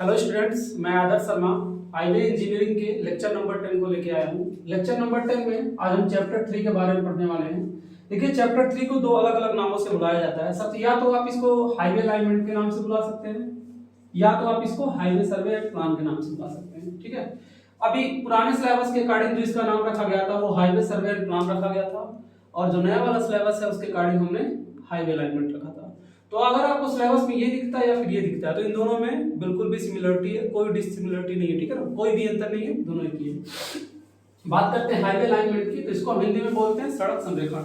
Hello students, मैं आदर्श Sharma highway engineering के lecture number 10 को लेके आया हूँ। लेक्चर नंबर 10 में आज हम चैप्टर 3 के बारे में पढ़ने वाले हैं। देखिए, चैप्टर 3 को दो अलग अलग नामों से बुलाया जाता है। सबसे या तो आप इसको हाईवे अलाइनमेंट के नाम से बुला सकते हैं, या तो आप इसको हाईवे सर्वे एंड प्लान के नाम से बुला सकते हैं। ठीक है, अभी पुराने सिलेबस के अकॉर्डिंग जो इसका नाम रखा गया था वो हाईवे सर्वे एंड प्लान रखा गया था, और जो नया वाला सिलेबस है उसके अकॉर्डिंग हमने हाईवे अलाइनमेंट रखा था। तो अगर आपको सिलेबस में ये दिखता है या फिर ये दिखता है तो इन दोनों में बिल्कुल भी सिमिलरिटी है, कोई डिसिमिलरिटी नहीं है। ठीक है ना, कोई भी अंतर नहीं है, दोनों एक ही है। बात करते हैं हाईवे अलाइनमेंट की, तो इसको हम हिंदी में बोलते हैं सड़क संरेखण।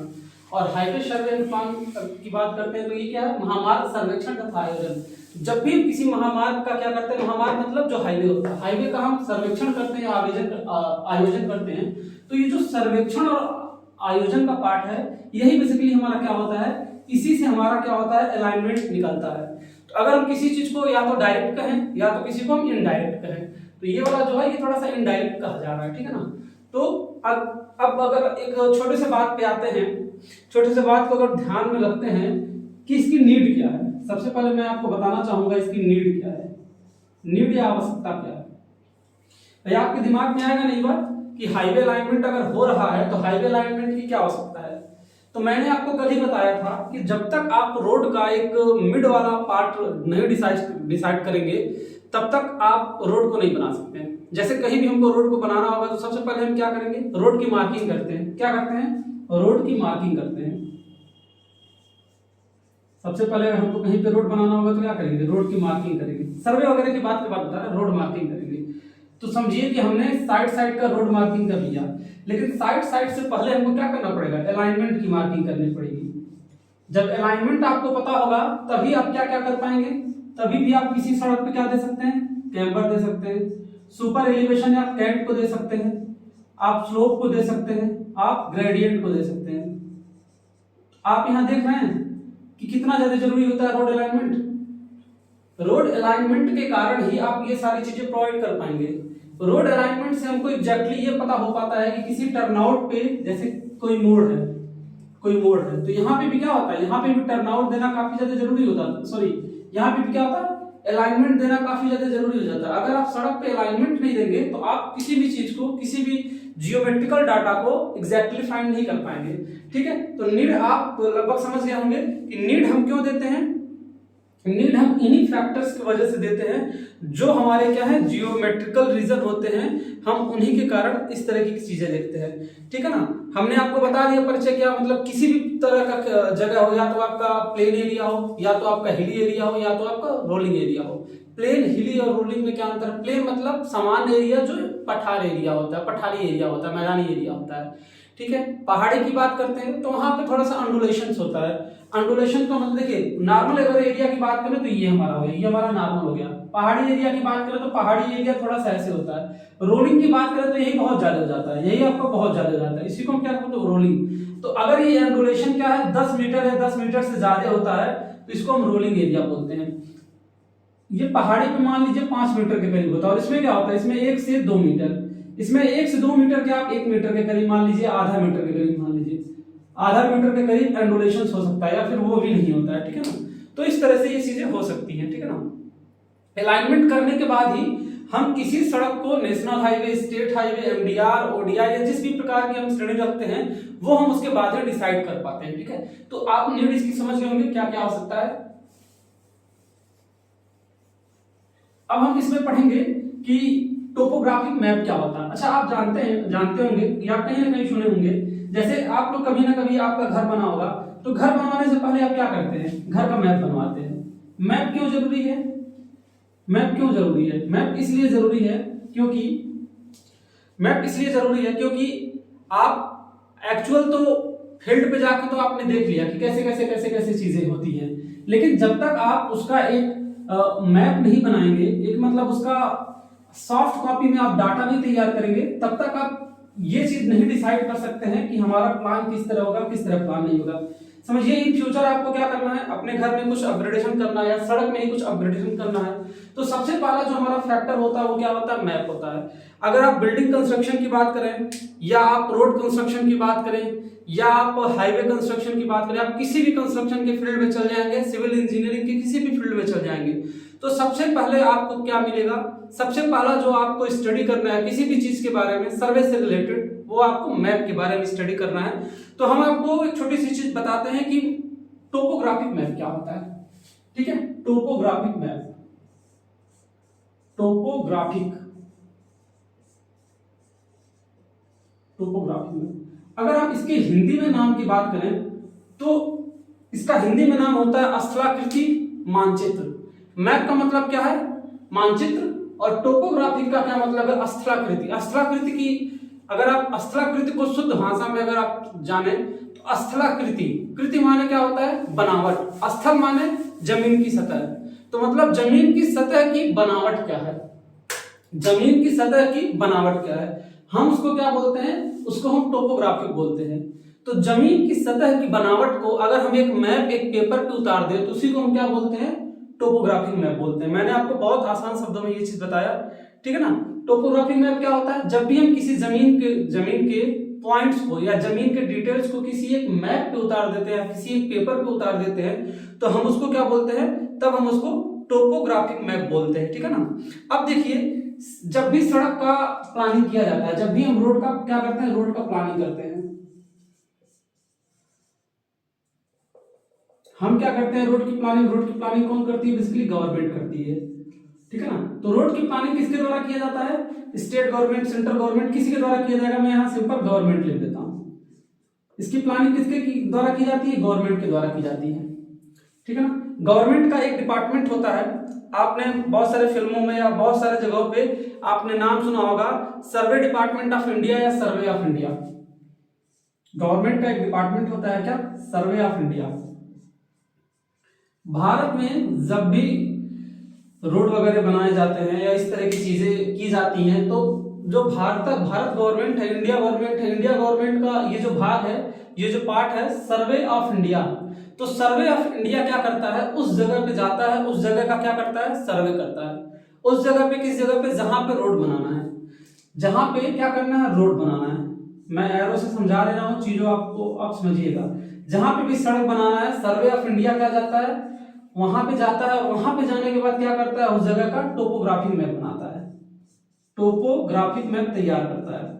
और हाईवे सर्वे एंड प्लान की बात करते हैं तो ये क्या है, महामार्ग सर्वेक्षण तथा आयोजन। जब भी किसी महामार्ग का क्या करते हैं, महामार्ग मतलब जो हाईवे होता है, हाईवे का हम सर्वेक्षण करते हैं, आयोजन करते हैं। तो ये जो सर्वेक्षण और आयोजन का पार्ट है, यही बेसिकली हमारा क्या होता है, इसी से हमारा क्या होता है, अलाइनमेंट निकलता है। तो अगर हम किसी चीज को या तो डायरेक्ट कहें या तो किसी को हम इनडायरेक्ट कहें, तो ये वाला जो है ये थोड़ा सा इनडायरेक्ट कहा जा रहा है। ठीक है ना। तो अब अगर एक छोटे से बात पे आते हैं, छोटे से बात को अगर ध्यान में रखते हैं कि इसकी नीड क्या है। सबसे पहले मैं आपको बताना चाहूंगा इसकी नीड क्या है, नीड या आवश्यकता क्या है। तो आपके दिमाग में आएगा नहीं बात कि हाईवे अलाइनमेंट अगर हो रहा है तो हाईवे अलाइनमेंट की क्या आवश्यकता है। तो मैंने आपको कल ही बताया था कि जब तक आप रोड का एक मिड वाला पार्ट नहीं डिसाइड करेंगे तब तक आप रोड को नहीं बना सकते हैं। जैसे कहीं भी हमको रोड को बनाना होगा तो सबसे पहले हम क्या करेंगे, रोड की मार्किंग करते हैं। क्या करते हैं, रोड की मार्किंग करते हैं। सबसे पहले अगर हमको कहीं पे रोड बनाना होगा तो क्या करेंगे, रोड की मार्किंग करेंगे। सर्वे वगैरह की बात बता रहा है, रोड मार्किंग करेंगे। तो समझिए कि हमने साइड का रोड मार्किंग कर लिया, लेकिन साइड से पहले हमको क्या करना पड़ेगा, अलाइनमेंट की मार्किंग करनी पड़ेगी। जब अलाइनमेंट आपको पता होगा तभी आप क्या क्या कर पाएंगे, तभी भी आप किसी सड़क पे क्या दे सकते हैं, कैम्बर दे सकते हैं, सुपर एलिवेशन या कैंट को दे सकते हैं, आप स्लोप को दे सकते हैं, आप ग्रेडियंट को दे सकते हैं। आप यहां देख रहे हैं कि कितना ज्यादा जरूरी होता है रोड अलाइनमेंट। रोड अलाइनमेंट के कारण ही आप ये सारी चीजें प्रोवाइड कर पाएंगे। रोड अलाइनमेंट से हमको एग्जैक्टली ये पता हो पाता है कि किसी टर्नआउट पे, जैसे कोई मोड़ है तो यहाँ पे भी क्या होता है, यहाँ पे भी टर्नआउट देना काफी ज्यादा जरूरी होता है। सॉरी, यहाँ पे भी क्या होता है, अलाइनमेंट देना काफी ज्यादा जरूरी हो जाता है। अगर आप सड़क पे अलाइनमेंट नहीं देंगे तो आप किसी भी चीज को, किसी भी जियोमेट्रिकल डाटा को एग्जैक्टली फाइंड नहीं कर पाएंगे। ठीक है, तो नीड आप लगभग समझ गए होंगे कि नीड हम क्यों देते हैं। नीड हम इन्हीं फैक्टर्स की वजह से देते हैं जो हमारे क्या है, जियोमेट्रिकल रीजन होते हैं। हम उन्हीं के कारण इस तरह की चीजें देखते हैं। ठीक है ना, हमने आपको बता दिया परिचय क्या, मतलब किसी भी तरह का जगह हो, या तो आपका प्लेन एरिया हो, या तो आपका हिली एरिया हो, या तो आपका रोलिंग एरिया हो। प्लेन, हिली और रोलिंग में क्या अंतर है, प्लेन मतलब समान एरिया जो पठार एरिया होता है, पठारी एरिया होता है, मैदानी एरिया होता है। ठीक है, पहाड़ी की बात करते हैं तो वहां पे थोड़ा सा अंडुलेशन होता है। अंडुलेशन का मतलब देखिए, नॉर्मल अगर एरिया की बात करें तो ये हमारा हो गया, ये हमारा नॉर्मल हो गया। पहाड़ी एरिया की बात करें तो पहाड़ी एरिया थोड़ा सा ऐसे होता है। रोलिंग की बात करें तो यही बहुत ज्यादा हो जाता है, यही आपका बहुत ज्यादा हो जाता है। इसी को हम क्या कहते हैं, रोलिंग। तो अगर ये अंडुलेशन क्या है, 10 मीटर या 10 मीटर से ज्यादा होता है तो इसको हम रोलिंग एरिया बोलते हैं। ये पहाड़ी पे मान लीजिए 5 मीटर के करीब होता है, और इसमें क्या होता है, इसमें 1 से 2 मीटर, इसमें 1 से 2 मीटर क्या, आप 1 मीटर के करीब मान लीजिए, आधा मीटर के करीब मान लीजिए, आधा मीटर के करीब एंडुलेशन हो सकता है, या फिर वो भी नहीं होता है। ठीक है ना, तो इस तरह से ये चीजें हो सकती हैं। ठीक है ना, अलाइनमेंट करने के बाद ही हम किसी सड़क को national highway, state highway, MDR, ODI या जिस भी प्रकार की हम श्रेणी रखते हैं वो हम उसके बाद में डिसाइड कर पाते हैं। ठीक है, तो आप नीड इसकी समझ गए होंगे क्या क्या हो सकता है। अब हम इसमें पढ़ेंगे कि टोपोग्राफिक मैप क्या होता है। अच्छा, आप जानते होंगे या कहीं ना कहीं सुने होंगे, जैसे आप लोग कभी ना कभी आपका घर बना होगा तो घर बनवाने से पहले आप क्या करते हैं, घर का मैप बनवाते हैं। मैप क्यों जरूरी है, मैप क्यों जरूरी है, मैप इसलिए जरूरी है क्योंकि आप एक्चुअल तो फील्ड पे जाकर तो आपने देख लिया कि कैसे चीजें होती हैं, लेकिन जब तक आप उसका एक मैप नहीं बनाएंगे, एक मतलब उसका सॉफ्ट कॉपी में आप डाटा नहीं तैयार करेंगे, तब तक आप ये चीज नहीं डिसाइड कर सकते हैं कि हमारा प्लान किस तरह होगा, किस तरह प्लान नहीं होगा। समझिए, इन फ्यूचर आपको क्या करना है, अपने घर में कुछ अपग्रेडेशन करना है या सड़क में ही कुछ अपग्रेडेशन करना है, तो सबसे पहला जो हमारा फैक्टर होता है वो क्या होता है, मैप होता है। अगर आप बिल्डिंग कंस्ट्रक्शन की बात करें, या आप रोड कंस्ट्रक्शन की बात करें, या आप हाईवे कंस्ट्रक्शन की बात करें, आप किसी भी कंस्ट्रक्शन के फील्ड में चल जाएंगे, सिविल इंजीनियरिंग के किसी भी फील्ड में चल जाएंगे, तो सबसे पहले आपको क्या मिलेगा, सबसे पहला जो आपको स्टडी करना है किसी भी चीज के बारे में सर्वे से रिलेटेड, वो आपको मैप के बारे में स्टडी करना है। तो हम आपको एक छोटी सी चीज बताते हैं कि टोपोग्राफिक मैप क्या होता है। ठीक है, टोपोग्राफिक मैप, टोपोग्राफिक मैप, अगर आप इसके हिंदी में नाम की बात करें तो इसका हिंदी में नाम होता है स्थलाकृति मानचित्र। मैप का मतलब क्या है, मानचित्र, और टोपोग्राफिक का क्या मतलब है, स्थलाकृति। स्थलाकृति की अगर आप स्थलाकृति को शुद्ध भाषा में अगर आप जाने तो स्थलाकृति, कृति माने क्या होता है, बनावट, स्थल माने जमीन की सतह, तो मतलब जमीन की सतह की बनावट क्या है, जमीन की सतह की बनावट क्या है, हम उसको क्या बोलते हैं, उसको हम टोपोग्राफिक बोलते हैं। तो जमीन की सतह की बनावट को अगर हम एक मैप एक पेपर पे उतार दें तो उसी को हम क्या बोलते हैं, टोपोग्राफिक मैप बोलते हैं। मैंने आपको बहुत आसान शब्दों में ये चीज बताया, ठीक है ना। टोपोग्राफिक मैप क्या होता है, जब भी हम किसी जमीन के पॉइंट्स को या जमीन के डिटेल्स को किसी एक मैप पे उतार देते हैं, किसी एक पेपर पे उतार देते हैं, तो हम उसको क्या बोलते हैं, तब हम उसको टोपोग्राफिक मैप बोलते हैं, ठीक है ना। अब देखिए, जब भी सड़क का प्लानिंग किया जाता है, जब भी हम रोड का क्या करते हैं, रोड का प्लानिंग करते हैं, हम क्या करते हैं, रोड की प्लानिंग कौन करती है, बेसिकली गवर्नमेंट करती है, ठीक है ना। तो रोड की प्लानिंग किसके द्वारा किया जाता है, स्टेट गवर्नमेंट, सेंट्रल गवर्नमेंट, किसी के द्वारा किया जाएगा, मैं यहां सिंपल गवर्नमेंट लिख देता हूं। इसकी प्लानिंग किसके द्वारा की जाती है, गवर्नमेंट के द्वारा की जाती है, ठीक है ना। गवर्नमेंट का एक डिपार्टमेंट होता है, आपने बहुत सारे फिल्मों में या बहुत सारे जगहों पे आपने नाम सुना होगा, सर्वे डिपार्टमेंट ऑफ इंडिया या सर्वे ऑफ इंडिया। गवर्नमेंट का एक डिपार्टमेंट होता है क्या, सर्वे ऑफ इंडिया। भारत में जब भी रोड वगैरह बनाए जाते हैं या इस तरह की चीजें की जाती हैं, तो जो भारत गवर्नमेंट है, इंडिया गवर्नमेंट का ये जो भाग है, ये जो पार्ट है सर्वे ऑफ इंडिया, तो सर्वे ऑफ इंडिया क्या करता है, उस जगह पे जाता है, उस जगह का क्या करता है, सर्वे करता है। उस जगह पे, किस जगह पे, जहां पे रोड बनाना है, जहां पे क्या करना है, रोड बनाना है। मैं एरो से समझा दे रहा हूं चीजों, आपको आप समझिएगा। जहां पे भी सड़क बनाना है, सर्वे ऑफ इंडिया क्या जाता है, वहां पे जाता है, और वहां पे जाने के बाद क्या करता है, उस जगह का टोपोग्राफिक मैप बनाता है, टोपोग्राफिक मैप तैयार करता है,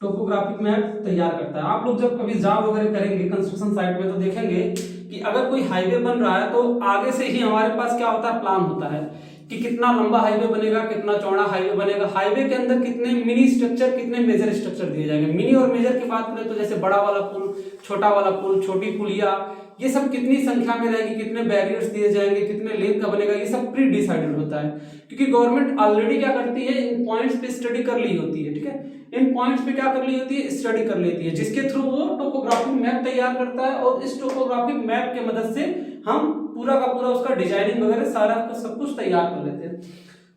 टोपोग्राफिक मैप तैयार करता है। आप लोग जब कभी जॉब वगैरह करेंगे कंस्ट्रक्शन साइट में, तो देखेंगे कि अगर कोई हाईवे बन रहा है तो आगे से ही हमारे पास क्या होता है, प्लान होता है कि कितना लंबा हाईवे बनेगा, कितना चौड़ा हाईवे बनेगा, हाईवे के अंदर कितने मिनी स्ट्रक्चर, कितने मेजर स्ट्रक्चर दिए जाएंगे। मिनी और मेजर की बात करें तो जैसे बड़ा वाला पुल, छोटा वाला पुल, छोटी पुलिया, ये सब कितनी संख्या में रहेगी, कितने बैरियर्स दिए जाएंगे, कितने लेंथ का बनेगा, ये सब प्री डिसाइडेड होता है, क्योंकि गवर्नमेंट ऑलरेडी क्या करती है, इन पॉइंट्स पे स्टडी कर ली होती है, ठीक है। इन पॉइंट्स पे क्या कर ली होती है, स्टडी कर लेती है, जिसके थ्रू वो टोपोग्राफिक मैप तैयार करता है, और इस टोपोग्राफिक मैप के मदद से हम पूरा का पूरा उसका डिजाइनिंग वगैरह सारा सब कुछ तैयार कर लेते हैं।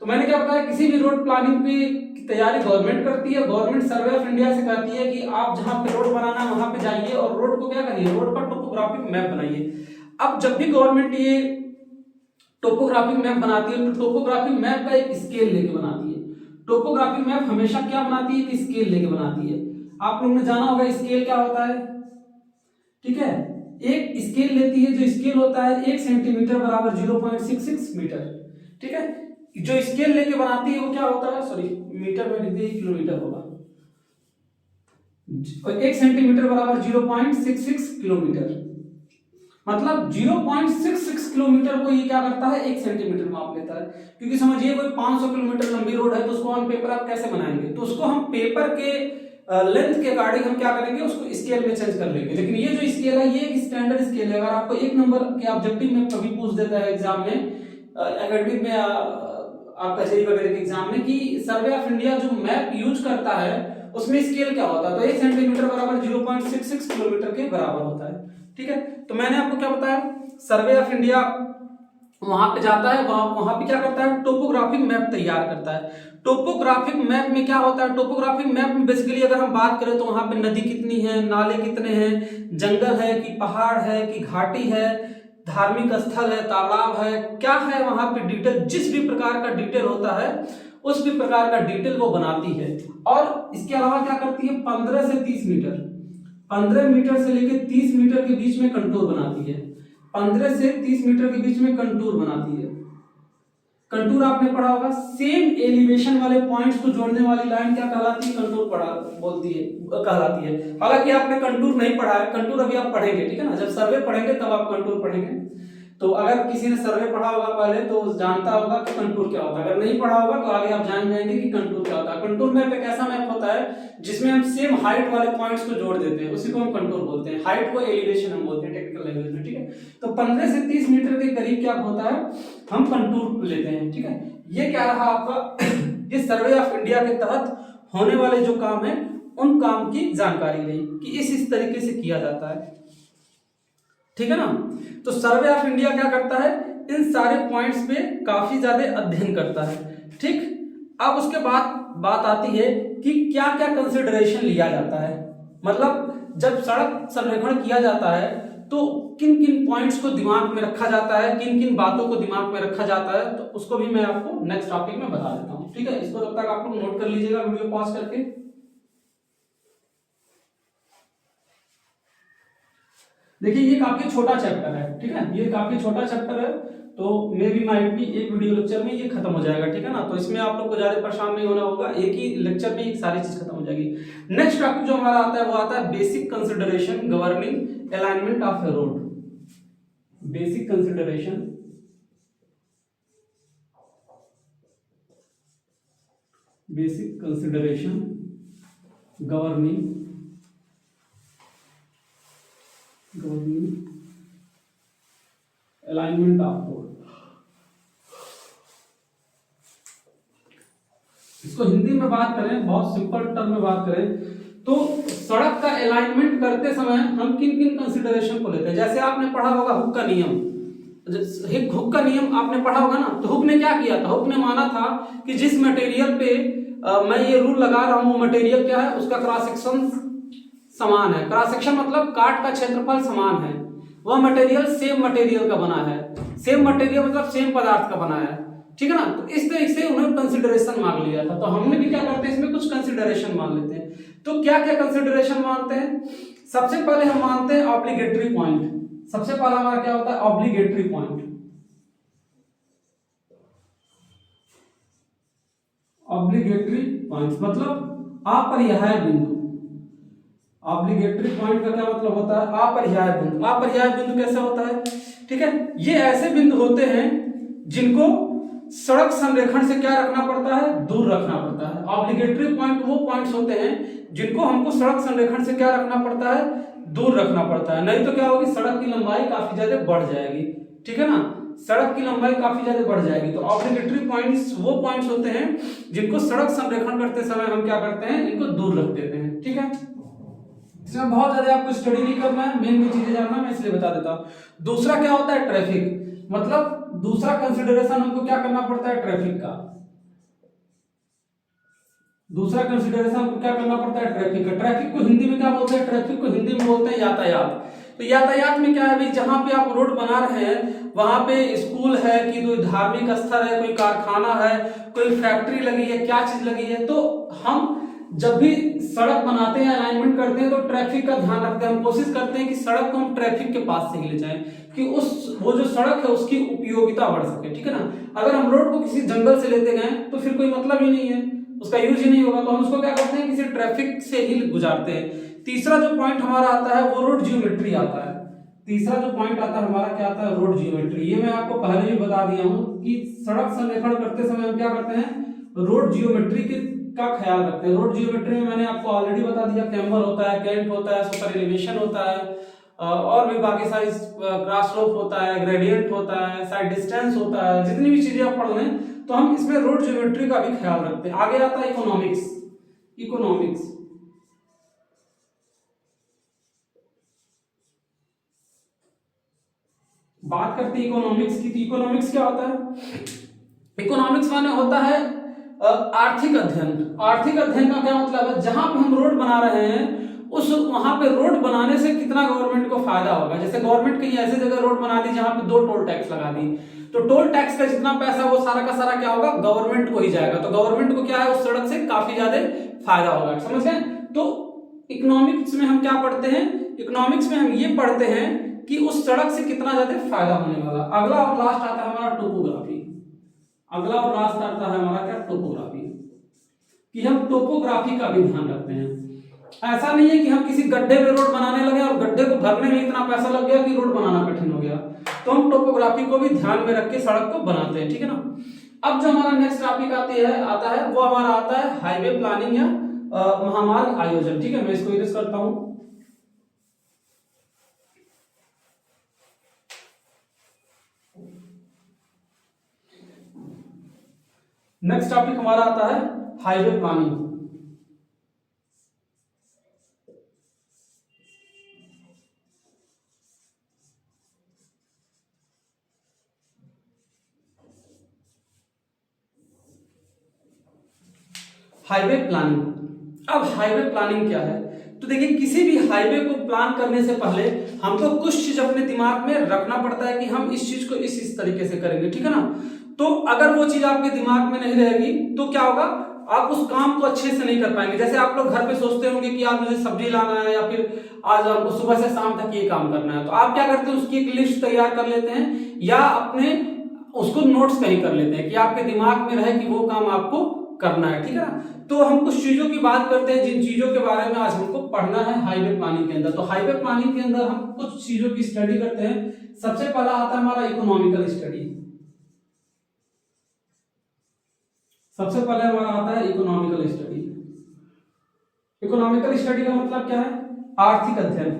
तो मैंने क्या बताया, किसी भी रोड प्लानिंग की तैयारी गवर्नमेंट करती है। गवर्नमेंट सर्वे ऑफ इंडिया से कहती है कि आप जहां पे रोड बनाना है वहां पे जाइए और रोड को क्या करिए, रोड का टोपोग्राफिक मैप बनाइए। अब जब भी गवर्नमेंट ये टोपोग्राफिक मैप बनाती है तो टोपोग्राफिक मैप का एक स्केल लेके बनाती है। टोपोग्राफिक मैप हमेशा क्या बनाती है कि स्केल लेके बनाती है। आप लोगों ने जाना होगा स्केल क्या होता है, ठीक है। एक स्केल लेती है, जो स्केल होता है 1 सेंटीमीटर बराबर 0.66 मीटर, ठीक है। जो स्केल लेके बनाती है वो क्या होता है, सॉरी मीटर में लिख दिए, किलोमीटर होगा, 1 सेंटीमीटर बराबर 0.66 किलोमीटर, मतलब 0.66 किलोमीटर को ये क्या करता है, 1 सेंटीमीटर माप लेता है। क्योंकि समझिए कोई 500 किलोमीटर लंबी रोड है तो उसको हम पेपर आप कैसे बनाएंगे, तो उसको हम पेपर के लेंथ के अकॉर्डिंग हम क्या करेंगे, उसको स्केल में चेंज कर लेंगे। लेकिन ये जो स्केल है ये एक स्टैंडर्ड स्केल है। अगर आपको 1 नंबर के ऑब्जेक्टिव में कभी पूछ देता है एग्जाम में, एकेडमिक में, आपका जेईई वगैरह के एग्जाम में, कि सर्वे ऑफ इंडिया जो मैप यूज करता है उसमें स्केल क्या होता है, तो 1 सेंटीमीटर बराबर 0.66 किलोमीटर के बराबर होता है, ठीक है। तो मैंने आपको क्या बताया, सर्वे ऑफ इंडिया वहां पे जाता है, वहां पे क्या करता है, टोपोग्राफिक मैप तैयार करता है। टोपोग्राफिक मैप में क्या होता है, टोपोग्राफिक मैप में बेसिकली अगर हम बात करें तो वहां पे नदी कितनी है, नाले कितने हैं, जंगल है कि पहाड़ है कि घाटी है, धार्मिक स्थल है, तालाब है, क्या है, वहां पे डिटेल, जिस भी प्रकार का डिटेल होता है उस भी प्रकार का डिटेल वो बनाती है। और इसके अलावा क्या करती है, 15 से 30 मीटर, 15 मीटर से लेकर 30 मीटर के बीच में कंटूर बनाती है। 15 से 30 मीटर के बीच में कंटूर बनाती है। कंटूर आपने पढ़ा होगा, सेम एलिवेशन वाले पॉइंट्स को जोड़ने वाली लाइन क्या कहलाती है, कंटूर पढ़ा बोलती है, कहलाती है। हालांकि आपने कंटूर नहीं पढ़ा है, कंटूर अभी आप पढ़ेंगे, ठीक है ना, जब सर्वे पढ़ेंगे तब आप कंटूर पढ़ेंगे। तो अगर किसी ने सर्वे पढ़ा होगा पहले तो जानता होगा कि कंटूर क्या होता है, अगर नहीं पढ़ा होगा तो आगे आप जान जाएंगे कि कंटूर क्या होता है। कंटूर मैप एक ऐसा मैप होता है जिसमें हम सेम हाइट वाले पॉइंट्स को जोड़ देते हैं, उसी को हम कंटूर बोलते हैं। हाइट को एलिवेशन हम बोलते हैं टेक्निकल लैंग्वेज में, ठीक है। तो 15 से 30 मीटर के करीब क्या होता है, हम कंटूर लेते हैं, ठीक है। ये क्या रहा आपका ये सर्वे ऑफ इंडिया के तहत होने वाले जो काम है उन काम की जानकारी रही कि इस तरीके से किया जाता है, ठीक है ना। तो सर्वे ऑफ इंडिया क्या करता है, इन सारे पॉइंट्स पे काफी ज्यादा अध्ययन करता है, ठीक। अब उसके बाद बात आती है कि क्या क्या कंसिडरेशन लिया जाता है, मतलब जब सड़क संरेखण किया जाता है तो किन किन पॉइंट्स को दिमाग में रखा जाता है, किन किन बातों को दिमाग में रखा जाता है, तो उसको भी मैं आपको नेक्स्ट टॉपिक में बता देता हूं, ठीक है। इसको तब तक आप लोग नोट कर लीजिएगा वीडियो पॉज करके। देखिए ये काफी छोटा चैप्टर है, ठीक है, ये काफी छोटा चैप्टर है, तो मे बी माइट भी एक वीडियो लेक्चर में ये खत्म हो जाएगा, ठीक है ना। तो इसमें आप लोग को ज्यादा परेशान नहीं होना होगा, एक ही लेक्चर में एक सारी चीज खत्म हो जाएगी। नेक्स्ट टॉपिक जो हमारा आता है वो आता है basic consideration governing alignment of A road. Basic consideration governing alignment of road. इसको हिंदी में बात करें, बहुत सिंपल टर्म में बात करें तो सड़क का अलाइनमेंट करते समय हम किन किन कंसिडरेशन को लेते हैं। जैसे आपने पढ़ा होगा हुक का नियम, हुक का नियम आपने पढ़ा होगा ना। तो हुक ने क्या किया था, हुक ने माना था कि जिस मटेरियल पे मैं ये रूल लगा रहा हूं वो मटेरियल क्या है, उसका क्रॉस सेक्शन समान है। क्रॉस सेक्शन मतलब काट का क्षेत्रफल समान है, वह मटेरियल सेम मटेरियल का बना है। सेम मटेरियल मतलब सेम पदार्थ का बना है, ठीक है ना। तो इस तरीके से उन्होंने कंसिडरेशन मांग लिया था। तो हमने भी क्या करते हैं, इसमें कुछ कंसिडरेशन मान लेते हैं। तो क्या क्या कंसिडरेशन मानते हैं, सबसे पहले हम मानते हैं ऑब्लिगेटरी पॉइंट। सबसे पहला हमारा क्या होता है, ऑब्लिगेटरी पॉइंट। ऑब्लिगेटरी पॉइंट मतलब अपरिहार्य बिंदु। ऑब्लिगेटरी पॉइंट का क्या मतलब होता है, अपरिहार्य बिंदु। अपरिहार्य बिंदु कैसा होता है, ठीक है, ये ऐसे बिंदु होते हैं जिनको सड़क संरेखण से क्या रखना पड़ता है, दूर रखना पड़ता है। ऑब्लिगेटरी पॉइंट वो पॉइंट्स होते हैं जिनको हमको सड़क संरेखण से क्या रखना पड़ता है, दूर रखना पड़ता है, नहीं तो क्या होगी, सड़क की लंबाई काफी ज्यादा बढ़ जाएगी, ठीक है ना। सड़क की लंबाई काफी ज्यादा बढ़ जाएगी। तो ऑब्लिगेटरी पॉइंट्स वो पॉइंट्स होते हैं जिनको सड़क संरेखण करते समय हम क्या करते हैं, इनको दूर रख देते हैं, ठीक है। इसमें बहुत ज्यादा आपको स्टडी नहीं करना है, मेन चीजें जानना मैं इसलिए बता देता हूं। दूसरा क्या होता है, ट्रैफिक। मतलब दूसरा कंसिडरेशन हमको क्या करना पड़ता है, ट्रैफिक का। दूसरा कंसिडरेशन हमको क्या करना पड़ता है, ट्रैफिक का। ट्रैफिक को हिंदी में क्या बोलते हैं, ट्रैफिक को हिंदी में बोलते हैं यातायात। तो यातायात में क्या है भाई, जहां पे आप रोड बना रहे हैं वहां पे स्कूल है कि कोई धार्मिक स्थल है, कोई कारखाना है, कोई फैक्ट्री लगी है, क्या चीज लगी है। तो हम जब भी सड़क बनाते हैं, अलाइनमेंट करते हैं, तो ट्रैफिक का ध्यान रखते हैं। हम कोशिश करते हैं कि सड़क को हम ट्रैफिक के पास से ही ले जाएं कि वो जो सड़क है उसकी उपयोगिता बढ़ सके, ठीक है ना। अगर हम रोड को किसी जंगल से लेते गए तो फिर कोई मतलब ही नहीं है, उसका यूज ही नहीं होगा। तो हम उसको क्या करते हैं, किसी ट्रैफिक से ही गुजारते हैं। तीसरा जो पॉइंट हमारा आता है वो रोड जियोमेट्री आता है। तीसरा जो पॉइंट आता है हमारा क्या आता है, रोड जियोमेट्री। ये मैं आपको पहले भी बता दिया हूं कि सड़क संरेखण करते समय हम क्या करते हैं, रोड जियोमेट्री का ख्याल रखते हैं। रोड जियोमेट्री में मैंने आपको ऑलरेडी बता दिया, कैम्बर होता है, कैंट होता है, सुपर एलिवेशन होता है, और भी बाकी सारी क्रॉस स्लोप होता है, ग्रेडियंट होता है, साइड डिस्टेंस होता है। जितनी भी चीजें आप पढ़ लें तो हम इसमें रोड जियोमेट्री का भी ख्याल रखते हैं। आगे आता है इकोनॉमिक्स। इकोनॉमिक्स बात करते हैं इकोनॉमिक्स की। इकोनॉमिक्स क्या होता है, इकोनॉमिक्स माने होता है आर्थिक अध्ययन। आर्थिक अध्ययन का क्या मतलब है, जहां पे हम रोड बना रहे हैं उस वहां पे रोड बनाने से कितना गवर्नमेंट को फायदा होगा। जैसे गवर्नमेंट कहीं ऐसे जगह रोड बना दी जहां पे 2 टोल टैक्स लगा दी, तो टोल टैक्स का जितना पैसा वो सारा का सारा क्या होगा, गवर्नमेंट को ही जाएगा। तो गवर्नमेंट को क्या है, उस सड़क से काफी ज्यादा फायदा होगा। समझ गए। तो इकोनॉमिक्स में हम क्या पढ़ते हैं, इकोनॉमिक्स में हम ये पढ़ते हैं कि उस सड़क से कितना ज्यादा फायदा होने वाला। अगला और लास्ट आता है हमारा टोपोग्राफी। अगला और लास्ट आता है हमारा क्या, टोपोग्राफी, कि हम टोपोग्राफी का भी ध्यान रखते हैं। ऐसा नहीं है कि हम किसी गड्ढे में रोड बनाने लगे और गड्ढे को भरने में इतना पैसा लग गया कि रोड बनाना कठिन हो गया, तो हम टोपोग्राफी को भी ध्यान में रख के सड़क को बनाते हैं। ठीक है ना। अब जो हमारा नेक्स्ट टॉपिक आता है वो हमारा आता है हाईवे प्लानिंग या महामार्ग आयोजन। ठीक है, मैं इसको इरेज करता हूं। नेक्स्ट टॉपिक हमारा आता है हाईवे प्लानिंग। Highway planning. अब हाईवे प्लानिंग क्या है, तो देखिए किसी भी हाईवे को प्लान करने से पहले हमको कुछ चीज अपने दिमाग में रखना पड़ता है कि हम इस चीज को इस तरीके से करेंगे। ठीक है ना। तो अगर वो चीज आपके दिमाग में नहीं रहेगी तो क्या होगा, आप उस काम को अच्छे से नहीं कर पाएंगे। जैसे आप लोग घर पे सोचते होंगे कि आज मुझे सब्जी लाना है या फिर आज आपको सुबह से शाम तक ये काम करना है, तो आप क्या करते हैं, उसकी एक लिस्ट तैयार कर लेते हैं या अपने उसको नोट्स कहीं कर लेते हैं कि आपके दिमाग में रहे कि वो काम आपको करना है। ठीक है ना। तो हम कुछ चीजों की बात करते हैं जिन चीजों के बारे में आज हमको पढ़ना है हाईवे प्लानिंग के अंदर। तो हाईवे प्लानिंग के अंदर हम कुछ चीजों की स्टडी करते हैं। सबसे पहला आता है हमारा इकोनॉमिकल स्टडी। सबसे पहले हमारा आता है इकोनॉमिकल स्टडी। इकोनॉमिकल स्टडी का मतलब क्या है, आर्थिक अध्ययन।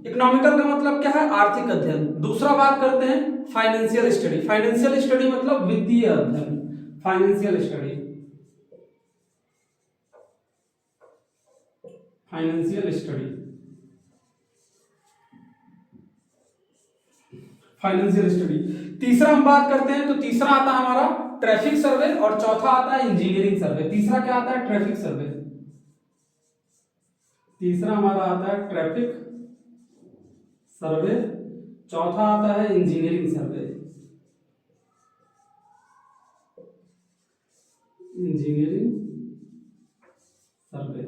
इकोनॉमिकल का मतलब क्या है, आर्थिक अध्ययन। दूसरा बात करते हैं फाइनेंशियल स्टडी। फाइनेंशियल स्टडी मतलब वित्तीय अध्ययन, financial study, financial study, financial study. तीसरा हम बात करते हैं तो तीसरा आता है हमारा ट्रैफिक सर्वे और चौथा आता है इंजीनियरिंग सर्वे। तीसरा क्या आता है, ट्रैफिक सर्वे। तीसरा हमारा आता है ट्रैफिक सर्वे, चौथा आता है इंजीनियरिंग सर्वे, इंजीनियरिंग सर्वे।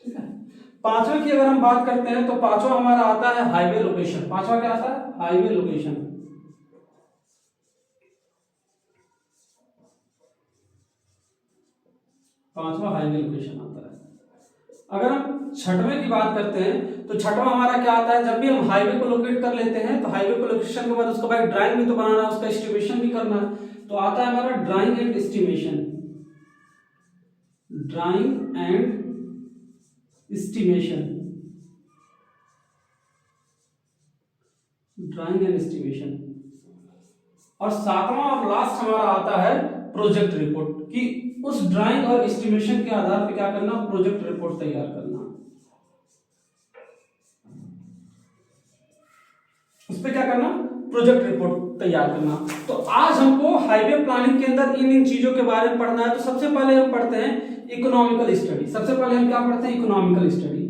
ठीक है। पांचवें की अगर हम बात करते हैं तो पांचवा हमारा आता है हाईवे लोकेशन। पांचवा क्या आता है, हाईवे लोकेशन। पांचवा हाईवे लोकेशन आता है। अगर हम छठवें की बात करते हैं तो छठवां हमारा क्या आता है, जब भी हम हाईवे को लोकेट कर लेते हैं तो हाईवे को लोकेशन के बाद उसका भाई ड्राइंग भी तो बनाना है, उसका एस्टिमेशन भी करना है। तो आता है हमारा drawing and estimation, drawing and estimation, drawing and estimation. और सातवां और लास्ट हमारा आता है प्रोजेक्ट रिपोर्ट, कि उस ड्राइंग और एस्टिमेशन के आधार पर क्या करना, प्रोजेक्ट रिपोर्ट तैयार करना, उस पर क्या करना, प्रोजेक्ट रिपोर्ट तैयार करना। तो आज हमको हाईवे प्लानिंग के अंदर इन चीजों के बारे में पढ़ना है। तो सबसे पहले हम पढ़ते हैं इकोनॉमिकल स्टडी। सबसे पहले हम क्या पढ़ते हैं, economical study.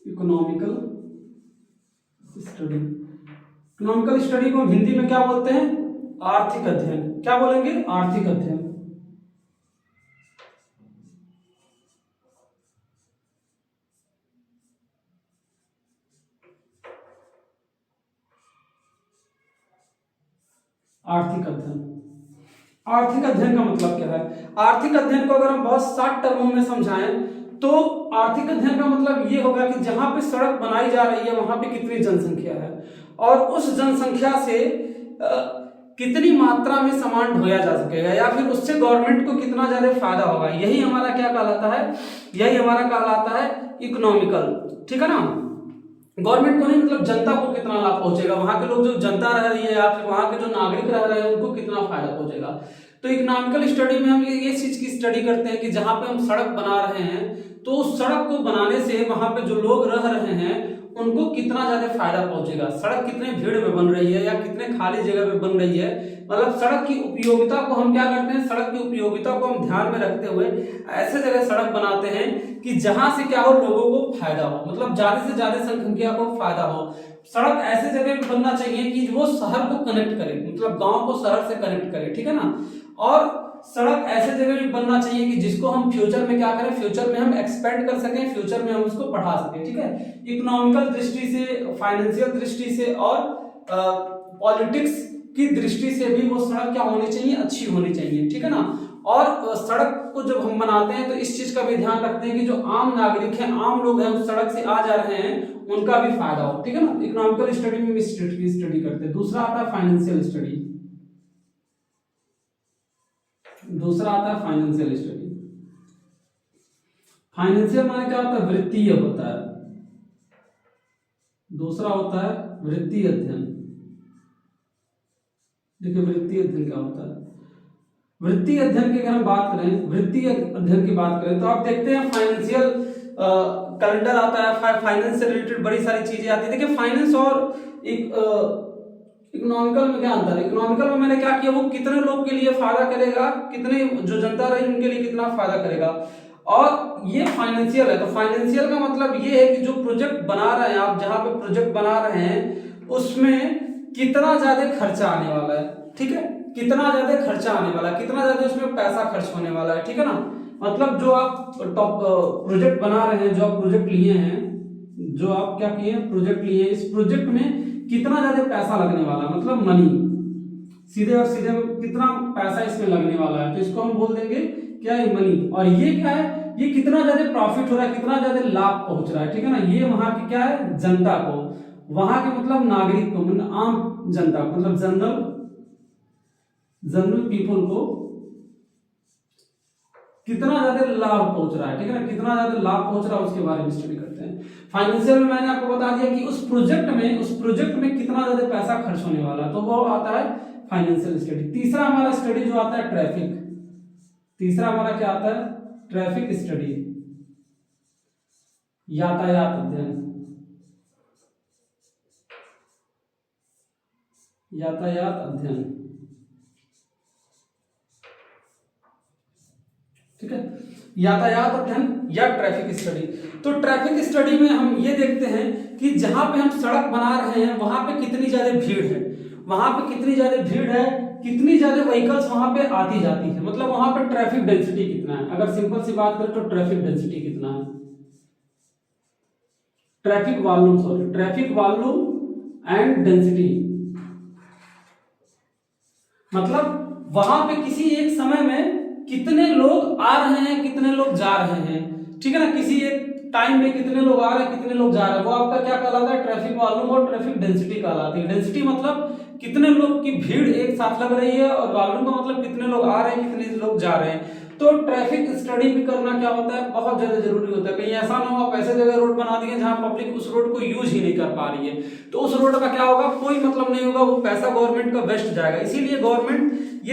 Economical study, economical study को हिंदी में क्या बोलते हैं, आर्थिक अध्ययन। क्या बोलेंगे, आर्थिक अध्ययन। आर्थिक अध्ययन। आर्थिक अध्ययन का मतलब क्या है, आर्थिक अध्ययन को अगर हम बहुत शॉर्ट टर्मों में समझाएं तो आर्थिक अध्ययन का मतलब ये होगा कि जहां पे सड़क बनाई जा रही है वहां पे कितनी जनसंख्या है और उस जनसंख्या से कितनी मात्रा में सामान ढोया जा सकेगा या फिर उससे गवर्नमेंट को कितना ज्यादा फायदा होगा। यही हमारा क्या कहलाता है, यही हमारा कहलाता है इकोनॉमिकल। ठीक है ना। गवर्नमेंट को नहीं, मतलब जनता को कितना लाभ पहुंचेगा, वहां के लोग जो जनता रह रही है या फिर वहां के जो नागरिक रह रहे हैं उनको कितना फायदा पहुंचेगा। तो इकोनॉमिकल स्टडी में हम ये चीज की स्टडी करते हैं कि जहां पे हम सड़क बना रहे हैं तो उस सड़क को बनाने से वहां पे जो लोग रह रहे हैं उनको कितना ज्यादा फायदा पहुंचेगा, सड़क कितने भीड़ में बन रही है या कितने खाली जगह पे बन रही है, मतलब सड़क की उपयोगिता को हम क्या करते हैं, सड़क की उपयोगिता को हम ध्यान में रखते हुए ऐसे जगह सड़क बनाते हैं कि जहां से क्या हो, लोगों को फायदा हो, मतलब ज्यादा से ज्यादा संख्या को फायदा हो। सड़क ऐसे जगह पे बनना चाहिए कि वो शहर को कनेक्ट करे, मतलब गांव को शहर से कनेक्ट करे, ठीक है ना। और सड़क ऐसे जगह भी बनना चाहिए कि जिसको हम फ्यूचर में क्या करें, फ्यूचर में हम एक्सपेंड कर सकें, फ्यूचर में हम उसको बढ़ा सकें, ठीक है। इकोनॉमिकल दृष्टि से, फाइनेंशियल दृष्टि से और पॉलिटिक्स की दृष्टि से भी वो सड़क क्या होनी चाहिए, अच्छी होनी चाहिए, ठीक है ना। और सड़क को जब हम बनाते हैं तो इस चीज का भी ध्यान रखते हैं कि जो आम नागरिक हैं, आम लोग हैं, उस सड़क से आ जा रहे हैं, उनका भी फायदा हो, ठीक है ना। इकोनॉमिकल स्टडी में भी स्टडी करते हैं। दूसरा आता है फाइनेंशियल स्टडी, दूसरा आता है फाइनेंशियल स्टडी। फाइनेंशियल माने क्या होता है, वित्तीय होता है। दूसरा होता है वित्तीय अध्ययन। देखिए वित्तीय अध्ययन क्या होता है। वित्तीय अध्ययन की अगर हम बात करें, वित्तीय अध्ययन की बात करें तो आप देखते हैं फाइनेंशियल कैलेंडर आता है, फाइनेंस से रिलेटेड बड़ी सारी चीजें आती है। देखिए फाइनेंस और इकोनॉमिकल में क्या अंतर है। इकोनॉमिकल में मैंने क्या किया, वो कितने लोग के लिए फायदा करेगा, कितने जो जनता रही उनके लिए कितना फायदा करेगा। और ये फाइनेंशियल है, तो फाइनेंशियल का मतलब ये है कि जो प्रोजेक्ट बना रहे हैं आप, जहां पे प्रोजेक्ट बना रहे हैं उसमें कितना ज्यादा खर्चा आने वाला है, ठीक है, कितना ज्यादा खर्चा आने वाला है, कितना ज्यादा उसमें पैसा खर्च होने वाला है, ठीक है ना। मतलब जो आप टॉप प्रोजेक्ट बना रहे हैं, जो आप प्रोजेक्ट लिए हैं, जो आप क्या किए हैं, प्रोजेक्ट लिए हैं, इस प्रोजेक्ट में कितना ज्यादा पैसा लगने वाला, मतलब मनी, सीधे और सीधे कितना पैसा इसमें लगने वाला है, तो इसको हम बोल देंगे क्या है, मनी। और ये क्या है, ये कितना ज्यादा प्रॉफिट हो रहा है, कितना ज्यादा लाभ पहुंच रहा है, ठीक है ना। ये वहां की क्या है, जनता को, वहां के मतलब नागरिक को, मतलब आम जनता को, मतलब जनरल पीपल को कितना ज्यादा लाभ पहुंच रहा है, ठीक है ना, कितना ज्यादा लाभ पहुंच रहा है उसके बारे में स्टडी करते हैं। फाइनेंशियल में मैंने आपको बता दिया कि उस प्रोजेक्ट में कितना ज्यादा पैसा खर्च होने वाला, तो वो आता है फाइनेंशियल स्टडी। तीसरा हमारा स्टडी जो आता है ट्रैफिक, तीसरा हमारा क्या आता है, ट्रैफिक स्टडी, यातायात अध्ययन, यातायात अध्ययन, ठीक है, यातायात अध्ययन या ट्रैफिक स्टडी। तो ट्रैफिक स्टडी में हम ये देखते हैं कि जहां पे हम सड़क बना रहे हैं वहां पे कितनी ज्यादा भीड़ है, वहां पे कितनी ज्यादा भीड़ है, कितनी ज्यादा व्हीकल्स वहां पे आती जाती है, मतलब वहां पे ट्रैफिक डेंसिटी कितना है। अगर सिंपल सी बात करें तो ट्रैफिक डेंसिटी कितना है, ट्रैफिक वॉल्यूम एंड डेंसिटी, मतलब वहां पे किसी एक समय में कितने लोग आ रहे हैं, कितने लोग जा रहे हैं, ठीक है ना। किसी एक टाइम में कितने लोग आ रहे हैं, कितने लोग जा रहे हैं, वो आपका क्या कहलाता है, ट्रैफिक वॉल्यूम और ट्रैफिक डेंसिटी कहलाती है। डेंसिटी मतलब कितने लोग की भीड़ एक साथ लग रही है, और वॉल्यूम का मतलब कितने लोग आ रहे हैं, कितने लोग जा रहे हैं। तो ट्रैफिक स्टडी भी करना क्या होता है, बहुत ज्यादा जरूरी होता है। कहीं ऐसा ना हो आप ऐसे जगह रोड बना दिए जहां पब्लिक उस रोड को यूज ही नहीं कर पा रही है, तो उस रोड का क्या होगा, कोई मतलब नहीं होगा, वो पैसा गवर्नमेंट का वेस्ट जाएगा। इसीलिए गवर्नमेंट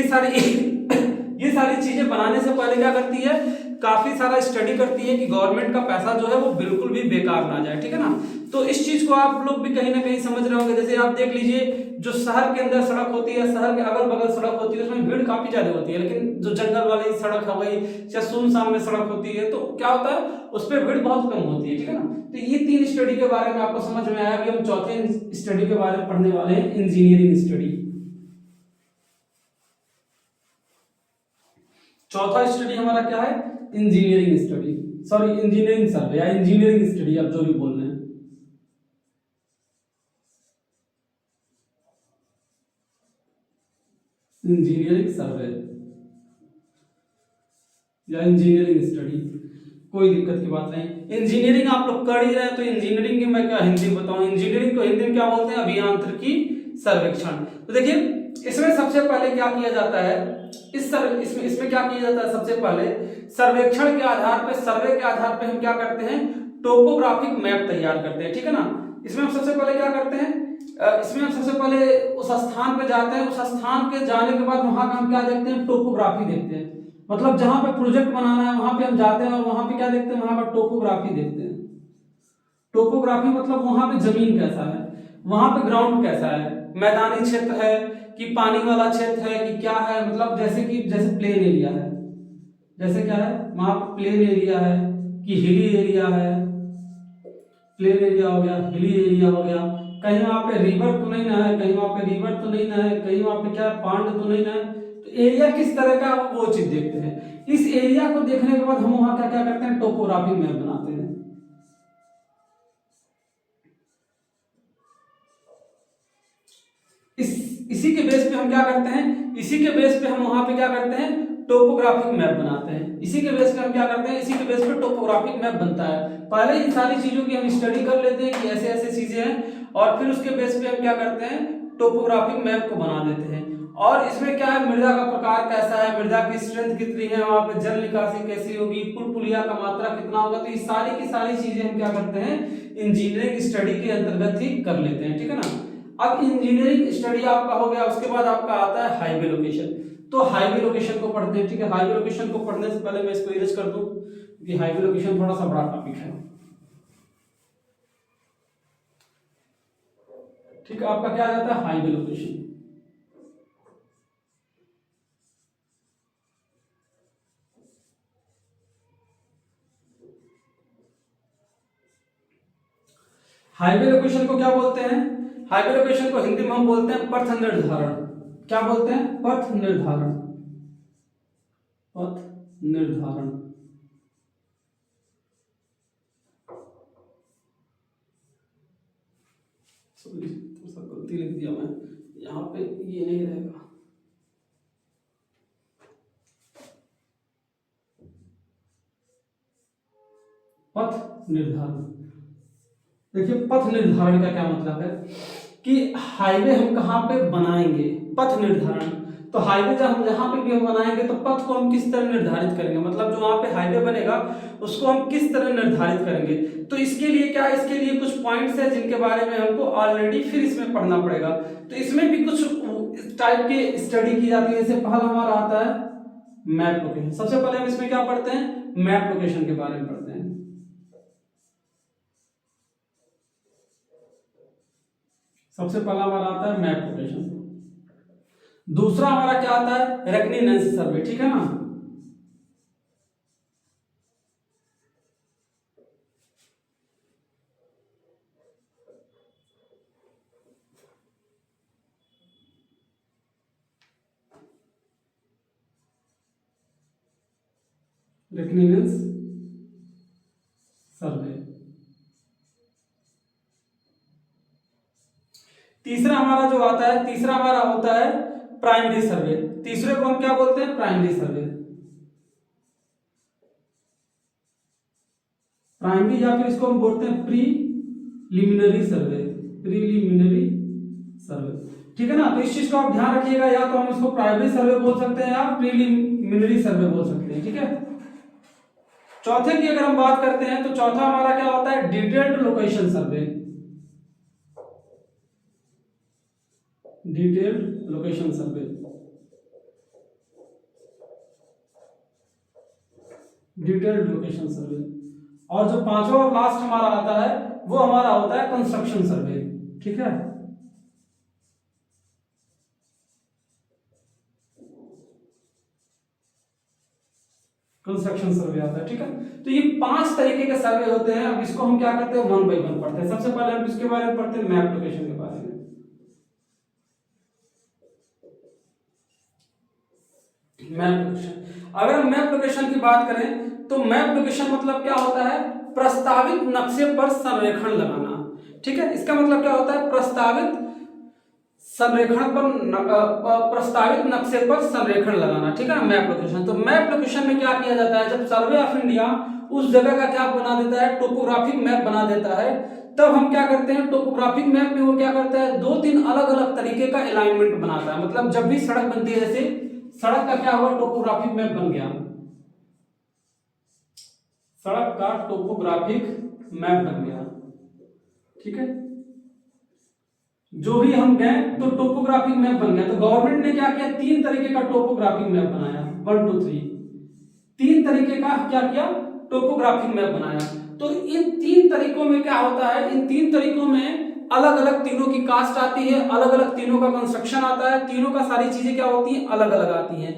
ये सारी चीजें बनाने से पहले क्या करती है, काफी सारा स्टडी करती है कि गवर्नमेंट का पैसा जो है वो बिल्कुल भी बेकार ना जाए, ठीक है ना। तो इस चीज को आप लोग भी कहीं ना कहीं समझ रहे होंगे। जैसे आप देख लीजिए, जो शहर के अंदर सड़क होती है, शहर के अगल बगल सड़क होती है, उसमें भीड़ काफी ज्यादा होती है, लेकिन जो जंगल वाली सड़क हो गई या सुनसान में सड़क होती है, तो क्या होता है, उस पर भीड़ बहुत कम होती है, ठीक है ना। तो ये 3 स्टडी के बारे में आपको समझ में आया। अभी हम चौथे स्टडी के बारे में पढ़ने वाले हैं, इंजीनियरिंग स्टडी। चौथा स्टडी हमारा क्या है, इंजीनियरिंग स्टडी, सॉरी इंजीनियरिंग सर्वे या इंजीनियरिंग स्टडी, आप जो भी बोल रहे हैं। इंजीनियरिंग सर्वे या इंजीनियरिंग स्टडी, कोई दिक्कत की बात नहीं। इंजीनियरिंग आप लोग कर ही रहे हैं, तो इंजीनियरिंग की मैं क्या हिंदी में बताऊं, इंजीनियरिंग को हिंदी में क्या बोलते हैं, अभियांत्रिकी सर्वेक्षण। तो देखिए इसमें सबसे पहले क्या किया जाता है, इसमें क्या किया जाता है, सबसे पहले सर्वेक्षण के आधार पे, सर्वे के आधार पे हम क्या करते हैं, टोपोग्राफिक मैप तैयार करते हैं, ठीक है ना। इसमें हम सबसे पहले क्या करते हैं, इसमें हम सबसे पहले उस स्थान पे जाते हैं, उस स्थान पे जाने के बाद वहां का हम क्या देखते हैं, टोपोग्राफी देखते हैं। मतलब जहां पे प्रोजेक्ट बनाना है वहां पे हम जाते हैं और वहां पे क्या देखते हैं, वहां पर टोपोग्राफी देखते हैं। टोपोग्राफी मतलब वहां पे जमीन कैसा है, वहां पे ग्राउंड कैसा है, मैदानी क्षेत्र है कि पानी वाला क्षेत्र है कि क्या है, मतलब जैसे प्लेन एरिया है, जैसे क्या है वहां पर प्लेन एरिया है कि हिली एरिया है, प्लेन एरिया हो गया, हिली एरिया हो गया, कहीं वहां पे रिवर तो नहीं ना है, कहीं वहां पे रिवर तो नहीं ना है, कहीं वहां पे क्या पांड तो नहीं ना है। तो एरिया किस तरह का वो चीज देखते हैं। इस एरिया को देखने के बाद हम वहां क्या क्या करते हैं, टोपोग्राफिक मैप बनाते हैं। इसी के बेस पे हम क्या करते हैं, इसी के बेस पे हम वहां पे क्या करते हैं, टोपोग्राफिक मैप बनाते हैं। इसी के बेस पे हम क्या करते हैं, इसी के बेस पे टोपोग्राफिक मैप बनता है। पहले इन सारी चीजों की हम स्टडी कर लेते हैं कि ऐसे ऐसे चीजें हैं, और फिर उसके बेस पे हम क्या करते हैं, टोपोग्राफिक मैप को बना देते हैं। और इसमें क्या है, मृदा का प्रकार कैसा है, मृदा की स्ट्रेंथ कितनी है, वहां पे जल निकासी कैसी होगी, पुल पुलिया का मात्रा कितना होगा, तो ये सारी की सारी चीजें हम क्या करते हैं, इंजीनियरिंग स्टडी के अंतर्गत ही कर लेते हैं, ठीक है ना। अब इंजीनियरिंग स्टडी आपका हो गया, उसके बाद आपका आता है हाईवे लोकेशन। तो हाईवे लोकेशन को पढ़ते हैं, ठीक है। हाईवे लोकेशन को पढ़ने से पहले मैं इसको इरेज कर दूं, क्योंकि हाईवे लोकेशन थोड़ा सा बड़ा टॉपिक है, ठीक है। आपका क्या आ जाता है, हाईवे लोकेशन। हाईवे लोकेशन को क्या बोलते हैं, हाईवे लोकेशन को हिंदी में हम बोलते हैं पथ निर्धारण। क्या बोलते हैं, पथ निर्धारण, पथ निर्धारण। सॉरी, थोड़ा सा गलती लिख दिया मैं, यहाँ पे ये नहीं रहेगा। पथ निर्धारण, देखिए पथ निर्धारण का क्या मतलब है कि हाईवे हम कहाँ पे बनाएंगे, पथ निर्धारण। तो हाईवे जब हम जहाँ पे भी हम बनाएंगे तो पथ को हम किस तरह निर्धारित करेंगे, मतलब जो वहां पे हाईवे बनेगा उसको हम किस तरह निर्धारित करेंगे। तो इसके लिए क्या, इसके लिए कुछ पॉइंट्स है जिनके बारे में हमको ऑलरेडी फिर इसमें पढ़ना पड़ेगा। तो इसमें भी कुछ टाइप के स्टडी की जाती है। जैसे पहला हमारा आता है मैप लोकेशन। सबसे पहले हम इसमें क्या पढ़ते हैं, मैप लोकेशन के बारे में पढ़ते हैं। सबसे पहला हमारा आता है मैप लोकेशन। दूसरा हमारा क्या आता है, रेकनिनेंस सर्वे, ठीक है ना। रेकनिनेंस सर्वे। तीसरा हमारा जो आता है, तीसरा हमारा होता है प्राइमरी सर्वे। तीसरे को हम क्या बोलते हैं, प्राइमरी सर्वे। प्राइमरी या फिर इसको हम बोलते हैं प्रीलिमिनरी सर्वे, प्रीलिमिनरी सर्वे, ठीक है ना। तो इस चीज को आप ध्यान रखिएगा, या तो हम इसको प्राइमरी सर्वे बोल सकते हैं या प्रीलिमिनरी सर्वे बोल सकते हैं, ठीक है। चौथे की अगर हम बात करते हैं तो चौथा हमारा क्या होता है, detailed location survey. Detailed location survey, detailed location survey. और जो पांचवा और लास्ट हमारा आता है वो हमारा होता है कंस्ट्रक्शन सर्वे, ठीक है। कंस्ट्रक्शन सर्वे आता है, ठीक है। तो ये 5 तरीके के सर्वे होते हैं। अब इसको हम क्या करते हैं, 1 बाय 1 पढ़ते हैं। सबसे पहले हम इसके बारे में पढ़ते हैं, मैप लोकेशन के बारे में। मैप लोकेशन, अगर हम मैप लोकेशन की बात करें तो मैप लोकेशन मतलब क्या होता है, प्रस्तावित नक्शे पर संरेखण लगाना, ठीक है। इसका मतलब क्या होता है, प्रस्तावित संरेखण पर, प्रस्तावित नक्शे पर संरेखण लगाना, ठीक है ना, मैप लोकेशन। तो मैप लोकेशन में क्या किया जाता है, जब सर्वे ऑफ इंडिया उस जगह का क्या बना देता है, टोपोग्राफिक मैप बना देता है, तब हम क्या करते हैं, टोपोग्राफिक मैप में वो क्या करता है, 2-3 अलग अलग तरीके का अलाइनमेंट बनाता है। मतलब जब भी सड़क बनती है, जैसे सड़क का क्या हुआ, टोपोग्राफिक मैप बन गया, सड़क का टोपोग्राफिक मैप बन गया, ठीक है। जो भी हम गए तो टोपोग्राफिक मैप बन गया। तो गवर्नमेंट ने क्या किया, 3 तरीके का टोपोग्राफिक मैप बनाया, 1 2 3, 3 तरीके का क्या किया, टोपोग्राफिक मैप बनाया। तो इन 3 तरीकों में क्या होता है, इन 3 तरीकों में अलग अलग तीनों की कास्ट आती है, अलग अलग तीनों का कंस्ट्रक्शन आता है, तीनों का सारी चीजें क्या होती हैं, अलग अलग आती हैं।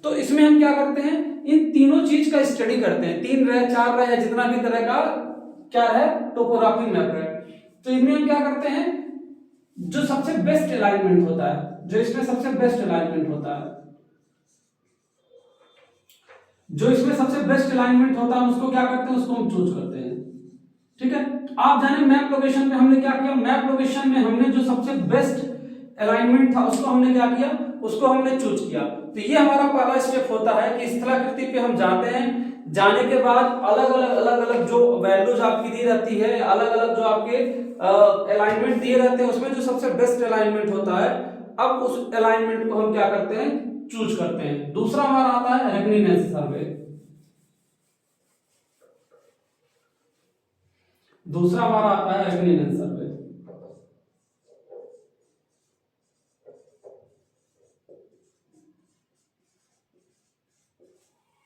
तो इसमें हम क्या करते हैं, इन तीनों चीज का स्टडी करते हैं, 3 रहे 4 रहे या जितना भी तरह का क्या है टोपोग्राफी मैप है। तो इनमें हम क्या करते हैं, जो सबसे बेस्ट अलाइनमेंट होता है, जो इसमें सबसे बेस्ट अलाइनमेंट होता है, जो इसमें सबसे बेस्ट अलाइनमेंट होता है उसको क्या करते हैं, उसको हम चूज करते हैं। ठीक है, आप जाने मैप लोकेशन में हमने क्या किया, मैप लोकेशन में हमने जो सबसे बेस्ट अलाइनमेंट था उसको हमने क्या किया, उसको हमने चूज किया। तो ये हमारा पहला स्टेप होता है कि स्थलाकृति पे हम जाते हैं, जाने के बाद अलग अलग जो वैल्यूज आपकी दी रहती है, अलग अलग जो आपके अलाइनमेंट दिए रहते हैं, उसमें जो सबसे बेस्ट अलाइनमेंट होता है, अब उस अलाइनमेंट को हम क्या करते हैं, चूज करते हैं। दूसरा हमारा आता है रेकनिनेंस सर्वे। दूसरा हमारा आता है रेकनिनेंस सर्वे।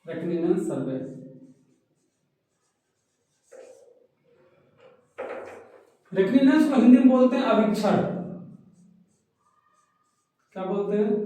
रेकनिनेंस सर्वे रेकनिनेंस को हिंदी में बोलते हैं अवीक्षण। क्या बोलते हैं,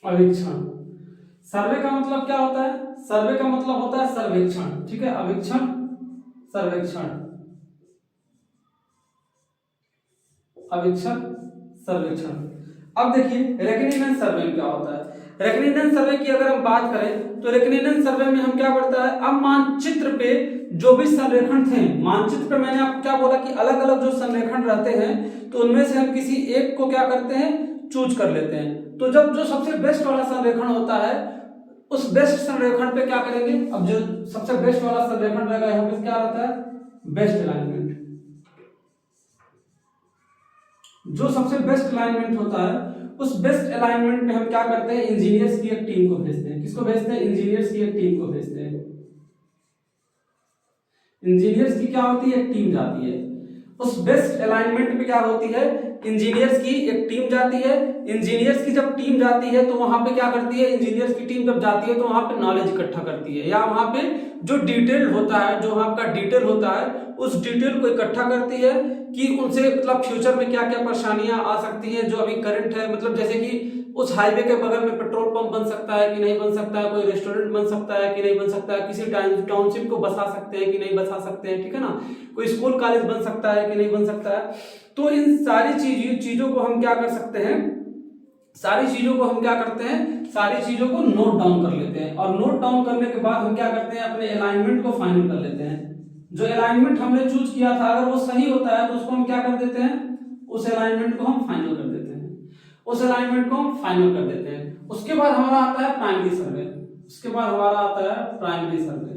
अवीक्षण। सर्वे का मतलब क्या होता है, सर्वे का मतलब होता है सर्वेक्षण। ठीक है, अवीक्षण सर्वेक्षण, अवीक्षण सर्वेक्षण। अब देखिए रेकनिनेंस सर्वे में क्या होता है। रेकनिनेंस सर्वे की अगर हम बात करें तो रेकनिनेंस सर्वे में हम क्या करता है, अब मानचित्र पे जो भी संरेखण थे, मानचित्र पे मैंने आपको क्या बोला कि अलग अलग जो संरेखण रहते हैं, तो उनमें से हम किसी एक को क्या करते हैं, चूज कर लेते हैं। तो जब जो सबसे बेस्ट वाला संरेखण होता है, उस बेस्ट संरेखण पे क्या करेंगे, अब जो सबसे बेस्ट वाला संरेखण रहेगा यहाँ पे क्या रहता है, बेस्ट अलाइनमेंट। जो सबसे बेस्ट अलाइनमेंट होता है, उस बेस्ट अलाइनमेंट में हम क्या करते हैं, इंजीनियर्स की एक टीम को भेजते हैं। किसको भेजते हैं, इंजीनियर्स की एक टीम को भेजते हैं। इंजीनियर्स की क्या होती है, एक टीम जाती है। उस बेस्ट अलाइनमेंट पे क्या होती है, इंजीनियर्स की एक टीम जाती है। इंजीनियर्स की जब टीम जाती है तो वहां पे क्या करती है, इंजीनियर्स की टीम जब जाती है तो वहां पे नॉलेज इकट्ठा करती है, या वहां पे जो डिटेल होता है, जो आपका डिटेल होता है, उस डिटेल को इकट्ठा करती है कि उनसे मतलब फ्यूचर में क्या क्या परेशानियां आ सकती हैं, जो अभी करंट है, मतलब जैसे कि उस हाईवे के बगल में पेट्रोल पंप बन सकता है कि नहीं बन सकता है, कोई रेस्टोरेंट बन सकता है कि नहीं बन सकता है, किसी टाउनशिप को बसा सकते हैं कि नहीं बसा सकते हैं, ठीक है ना, कोई स्कूल कॉलेज बन सकता है कि नहीं बन सकता है। तो इन सारी चीजों को हम क्या कर सकते हैं, सारी चीजों को हम क्या करते हैं, सारी चीजों को नोट डाउन कर लेते हैं, और नोट डाउन करने के बाद हम क्या करते हैं, अपने अलाइनमेंट को फाइनल कर लेते हैं। जो अलाइनमेंट हमने चूज किया था अगर वो सही होता है तो उसको हम क्या कर देते हैं, उस अलाइनमेंट को हम फाइनल कर देते हैं, उस अलाइनमेंट को हम फाइनल कर देते हैं। उसके बाद हमारा आता है प्राइमरी सर्वे। उसके बाद हमारा आता है प्राइमरी सर्वे।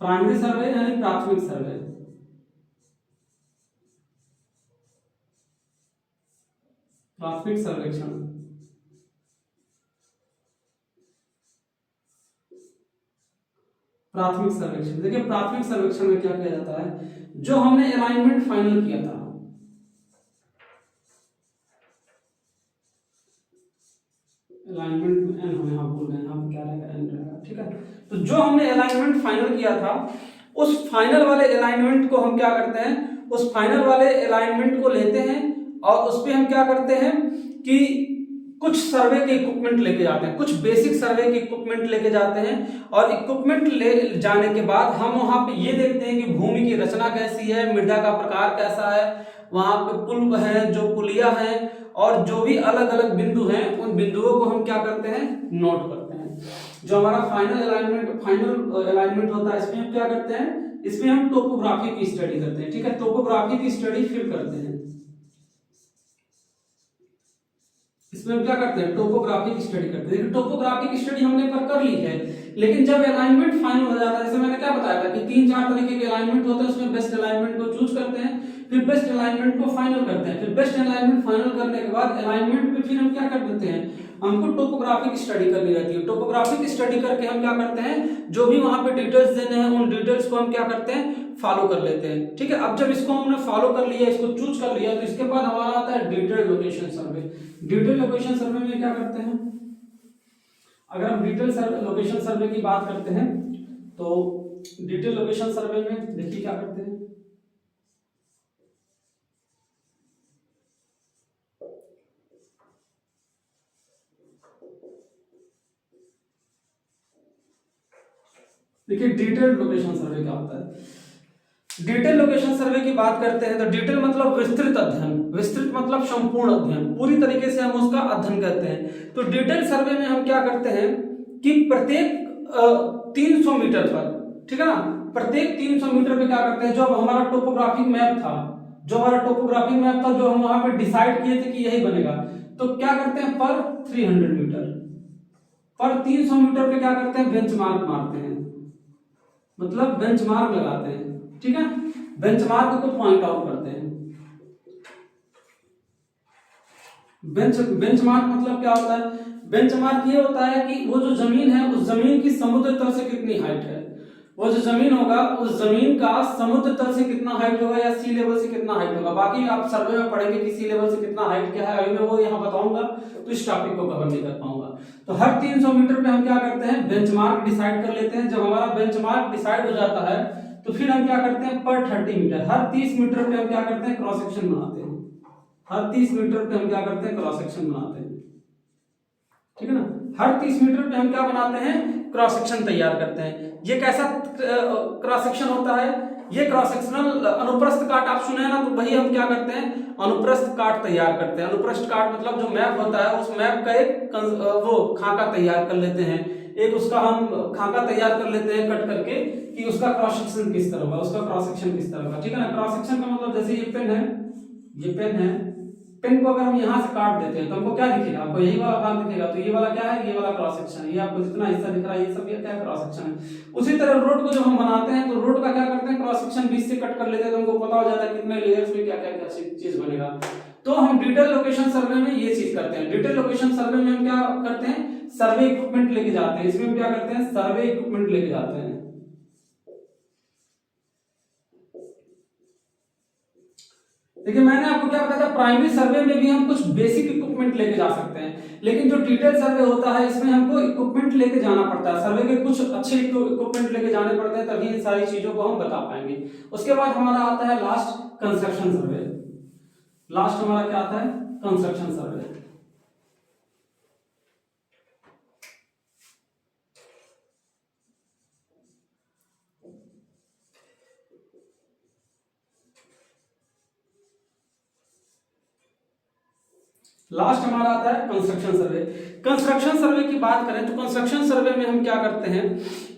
प्राइमरी सर्वे यानी प्राथमिक सर्वे। प्राथमिक सर्वेक्षण। प्राथमिक सर्वेक्षण, देखिए प्राथमिक सर्वेक्षण में क्या किया जाता है, जो हमने अलाइनमेंट फाइनल किया था, अलाइनमेंट में एन हम यहाँ भूल गए, यहाँ पे क्या रहेगा, एन रहेगा, ठीक है। तो जो हमने अलाइनमेंट फाइनल किया था, उस फाइनल वाले अलाइनमेंट को हम क्या करते हैं, उस फाइनल वाले अलाइनमेंट को लेते हैं और उस पे हम क्या करते हैं कि कुछ सर्वे के इक्विपमेंट लेके जाते हैं, कुछ बेसिक सर्वे के इक्विपमेंट लेके जाते हैं, और इक्विपमेंट ले जाने के बाद हम वहां पे ये देखते हैं कि भूमि की रचना कैसी है, मृदा का प्रकार कैसा है, वहां पे पुल है, जो पुलिया है, और जो भी अलग अलग बिंदु हैं, उन बिंदुओं को हम क्या करते हैं, नोट करते हैं। जो हमारा फाइनल अलाइनमेंट होता है, इसमें हम क्या करते हैं, इसमें हम टोपोग्राफी की स्टडी करते हैं, ठीक है, टोपोग्राफी की स्टडी फिर करते हैं। इसमें हम क्या करते हैं, टोपोग्राफी की स्टडी करते हैं। टोपोग्राफी की स्टडी हमने कर ली है, लेकिन जब अलाइनमेंट फाइनल हो जाता है, जैसे मैंने क्या बताया था कि 3-4 तरीके के अलाइनमेंट होते हैं, उसमें बेस्ट अलाइनमेंट को चूज करते हैं, फिर बेस्ट अलाइनमेंट को फाइनल करते हैं। फिर बेस्ट अलाइनमेंट फाइनल करने के बाद अलाइनमेंट पे फिर हम क्या कर देते हैं, हमको टोपोग्राफिक स्टडी करनी रहती है। टोपोग्राफिक स्टडी करके हम क्या करते हैं, जो भी वहां पे डिटेल्स देने हैं उन डिटेल्स को हम क्या करते हैं, फॉलो कर लेते हैं। ठीक है, अब जब इसको हमने फॉलो कर लिया, इसको चूज कर लिया, तो इसके बाद हमारा आता है detail location survey. Detail location survey में क्या करते हैं, अगर हम डिटेल लोकेशन सर्वे की बात करते हैं तो डिटेल लोकेशन सर्वे में देखिए क्या करते हैं, देखिए डिटेल लोकेशन सर्वे क्या होता है। डिटेल लोकेशन सर्वे की बात करते हैं तो डिटेल मतलब विस्तृत अध्ययन, विस्तृत मतलब संपूर्ण अध्ययन, पूरी तरीके से हम उसका अध्ययन करते हैं। तो डिटेल सर्वे में हम क्या करते हैं कि प्रत्येक 300 मीटर पर, ठीक है ना, प्रत्येक 300 मीटर पे क्या करते हैं, जो हमारा टोपोग्राफिक मैप था, जो हमारा टोपोग्राफिक मैप था, जो हम वहां पे डिसाइड किए थे कि यही बनेगा, तो क्या करते हैं पर 300 मीटर पर 300 मीटर पे क्या करते हैं, बेंचमार्क मारते हैं, मतलब बेंचमार्क लगाते हैं। ठीक है, बेंचमार्क को पॉइंट आउट करते हैं। बेंचमार्क मतलब क्या होता है, बेंचमार्क ये होता है कि वो जो जमीन है उस जमीन की समुद्र तल से कितनी हाइट है, वो जो जमीन होगा उस जमीन का समुद्र तल से कितना हाइट होगा या सी लेवल से कितना हाइट होगा। बाकी आप सर्वे में पढ़ेंगे कि सी लेवल से कितना हाइट क्या है, अभी मैं वो यहाँ बताऊंगा तो इस टॉपिक को कवर नहीं कर पाऊंगा। तो हर 300 मीटर पे हम क्या करते हैं, बेंचमार्क डिसाइड कर लेते हैं। जब हमारा बेंचमार्क डिसाइड हो जाता है तो फिर हम क्या करते हैं, पर 30 मीटर, हर 30 मीटर पे हम क्या करते हैं, क्रॉस सेक्शन बनाते हैं। हर 30 मीटर पे हम क्या करते हैं, क्रॉस सेक्शन बनाते हैं। ठीक है ना, हर 30 मीटर पे हम क्या बनाते हैं, क्रॉस सेक्शन तैयार करते हैं। ये कैसा क्रॉस सेक्शन होता है, ये क्रॉस सेक्शनल अनुप्रस्थ काट आप सुने हैं ना, तो वही हम क्या करते हैं, अनुप्रस्थ काट तैयार करते हैं। अनुप्रस्थ काट मतलब जो मैप होता है उस मैप का एक वो खाका तैयार कर लेते हैं, एक उसका हम खाका तैयार कर लेते हैं कट करके कि उसका क्रॉस सेक्शन किस तरह होगा, उसका क्रॉस सेक्शन किस तरह होगा। ठीक है ना, क्रॉस सेक्शन का मतलब जैसे ये पेन है, ये पेन है, पेन को अगर हम यहाँ से काट देते हैं तो हमको क्या दिखेगा, आपको यही वाला भाग दिखेगा। तो ये वाला क्या है, ये वाला क्रॉस सेक्शन है, ये आपको जितना हिस्सा दिख रहा है ये सब ये क्या क्रॉस सेक्शन है। उसी तरह रोड को जब हम बनाते हैं तो रोड का क्या करते हैं, क्रॉस सेक्शन बीच से कट कर लेते हैं, तो हमको पता हो जाता है कितने लेयर्स में क्या क्या क्या चीज बनेगा। तो हम डिटेल लोकेशन सर्वे में ये चीज करते हैं। डिटेल लोकेशन सर्वे में हम क्या करते हैं, सर्वे इक्विपमेंट लेके जाते हैं। इसमें हम क्या करते हैं, सर्वे इक्विपमेंट लेके जाते हैं। देखिए मैंने आपको क्या बताया था, प्राइमरी सर्वे में भी हम कुछ बेसिक इक्विपमेंट लेके जा सकते हैं, लेकिन जो डिटेल सर्वे होता है इसमें हमको इक्विपमेंट लेके जाना पड़ता है। सर्वे के कुछ अच्छे इक्विपमेंट लेके जाने पड़ते हैं, तभी इन सारी चीजों को हम बता पाएंगे। उसके बाद हमारा आता है लास्ट कंस्ट्रक्शन सर्वे। लास्ट हमारा क्या आता है, कंस्ट्रक्शन सर्वे। लास्ट हमारा आता है कंस्ट्रक्शन सर्वे। कंस्ट्रक्शन सर्वे की बात करें तो कंस्ट्रक्शन सर्वे में हम क्या करते हैं,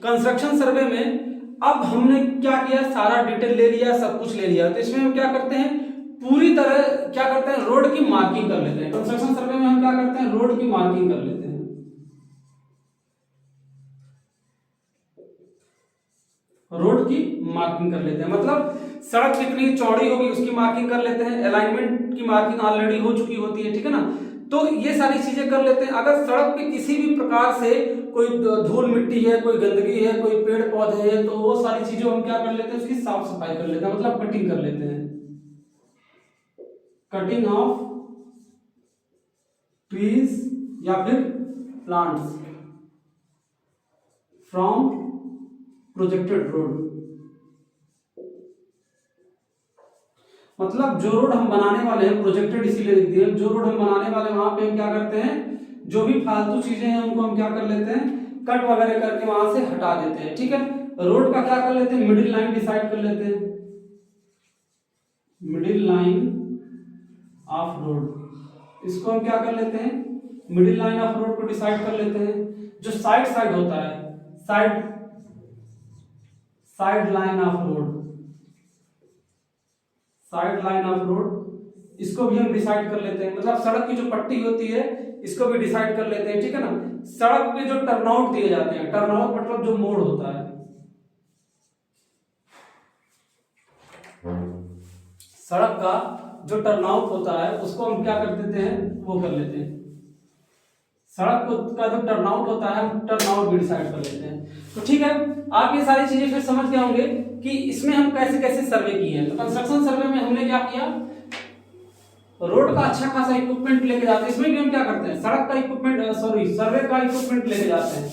कंस्ट्रक्शन सर्वे में अब हमने क्या किया, सारा डिटेल ले लिया, सब कुछ ले लिया, तो इसमें हम क्या करते हैं, पूरी तरह क्या करते हैं, रोड की मार्किंग कर लेते हैं। कंस्ट्रक्शन सर्वे में हम क्या करते हैं, रोड की मार्किंग कर लेते हैं। रोड की मार्किंग कर लेते हैं मतलब सड़क कितनी चौड़ी होगी उसकी मार्किंग कर लेते हैं। अलाइनमेंट की मार्किंग ऑलरेडी हो चुकी होती है, ठीक है ना, तो ये सारी चीजें कर लेते हैं। अगर सड़क पे किसी भी प्रकार से कोई धूल मिट्टी है, कोई गंदगी है, कोई पेड़ पौधे हैं, तो वो सारी चीजें हम क्या कर लेते हैं, उसकी साफ सफाई कर लेते हैं, मतलब कटिंग कर लेते हैं। कटिंग ऑफ ट्रीज या फिर प्लांट्स फ्रॉम प्रोजेक्टेड रोड, मतलब जो रोड हम बनाने वाले हैं, प्रोजेक्टेड इसीलिए लिख दिए, जो रोड हम बनाने वाले हैं वहां पे हम क्या करते हैं, जो भी फालतू चीजें हैं उनको हम क्या कर लेते हैं, कट वगैरह करके वहां से हटा देते हैं। ठीक है, रोड का क्या कर लेते हैं, मिडिल लाइन डिसाइड कर लेते हैं। मिडिल लाइन ऑफ रोड, इसको हम क्या कर लेते हैं, मिडिल लाइन ऑफ रोड को डिसाइड कर लेते हैं। जो साइड साइड होता है, side line of road, side line of road, इसको भी हम डिसाइड कर लेते हैं। मतलब सड़क की जो पट्टी होती है इसको भी डिसाइड कर लेते हैं। ठीक है ना, सड़क पे जो टर्नआउट दिए जाते हैं, टर्नआउट मतलब जो मोड़ होता है, सड़क का जो टर्नआउट होता है उसको हम क्या कर देते हैं, वो कर लेते हैं, सड़क का जो टर्नआउट होता है हम टर्नआउट भी डिसाइड कर लेते हैं। तो ठीक है, आप ये सारी चीजें फिर समझ गए होंगे कि इसमें हम कैसे कैसे सर्वे किए हैं। तो कंस्ट्रक्शन सर्वे में हमने क्या किया, रोड का अच्छा खासा इक्विपमेंट लेके जाते हैं। इसमें भी हम क्या करते हैं, सड़क का इक्विपमेंट, सर्वे का इक्विपमेंट लेके जाते हैं,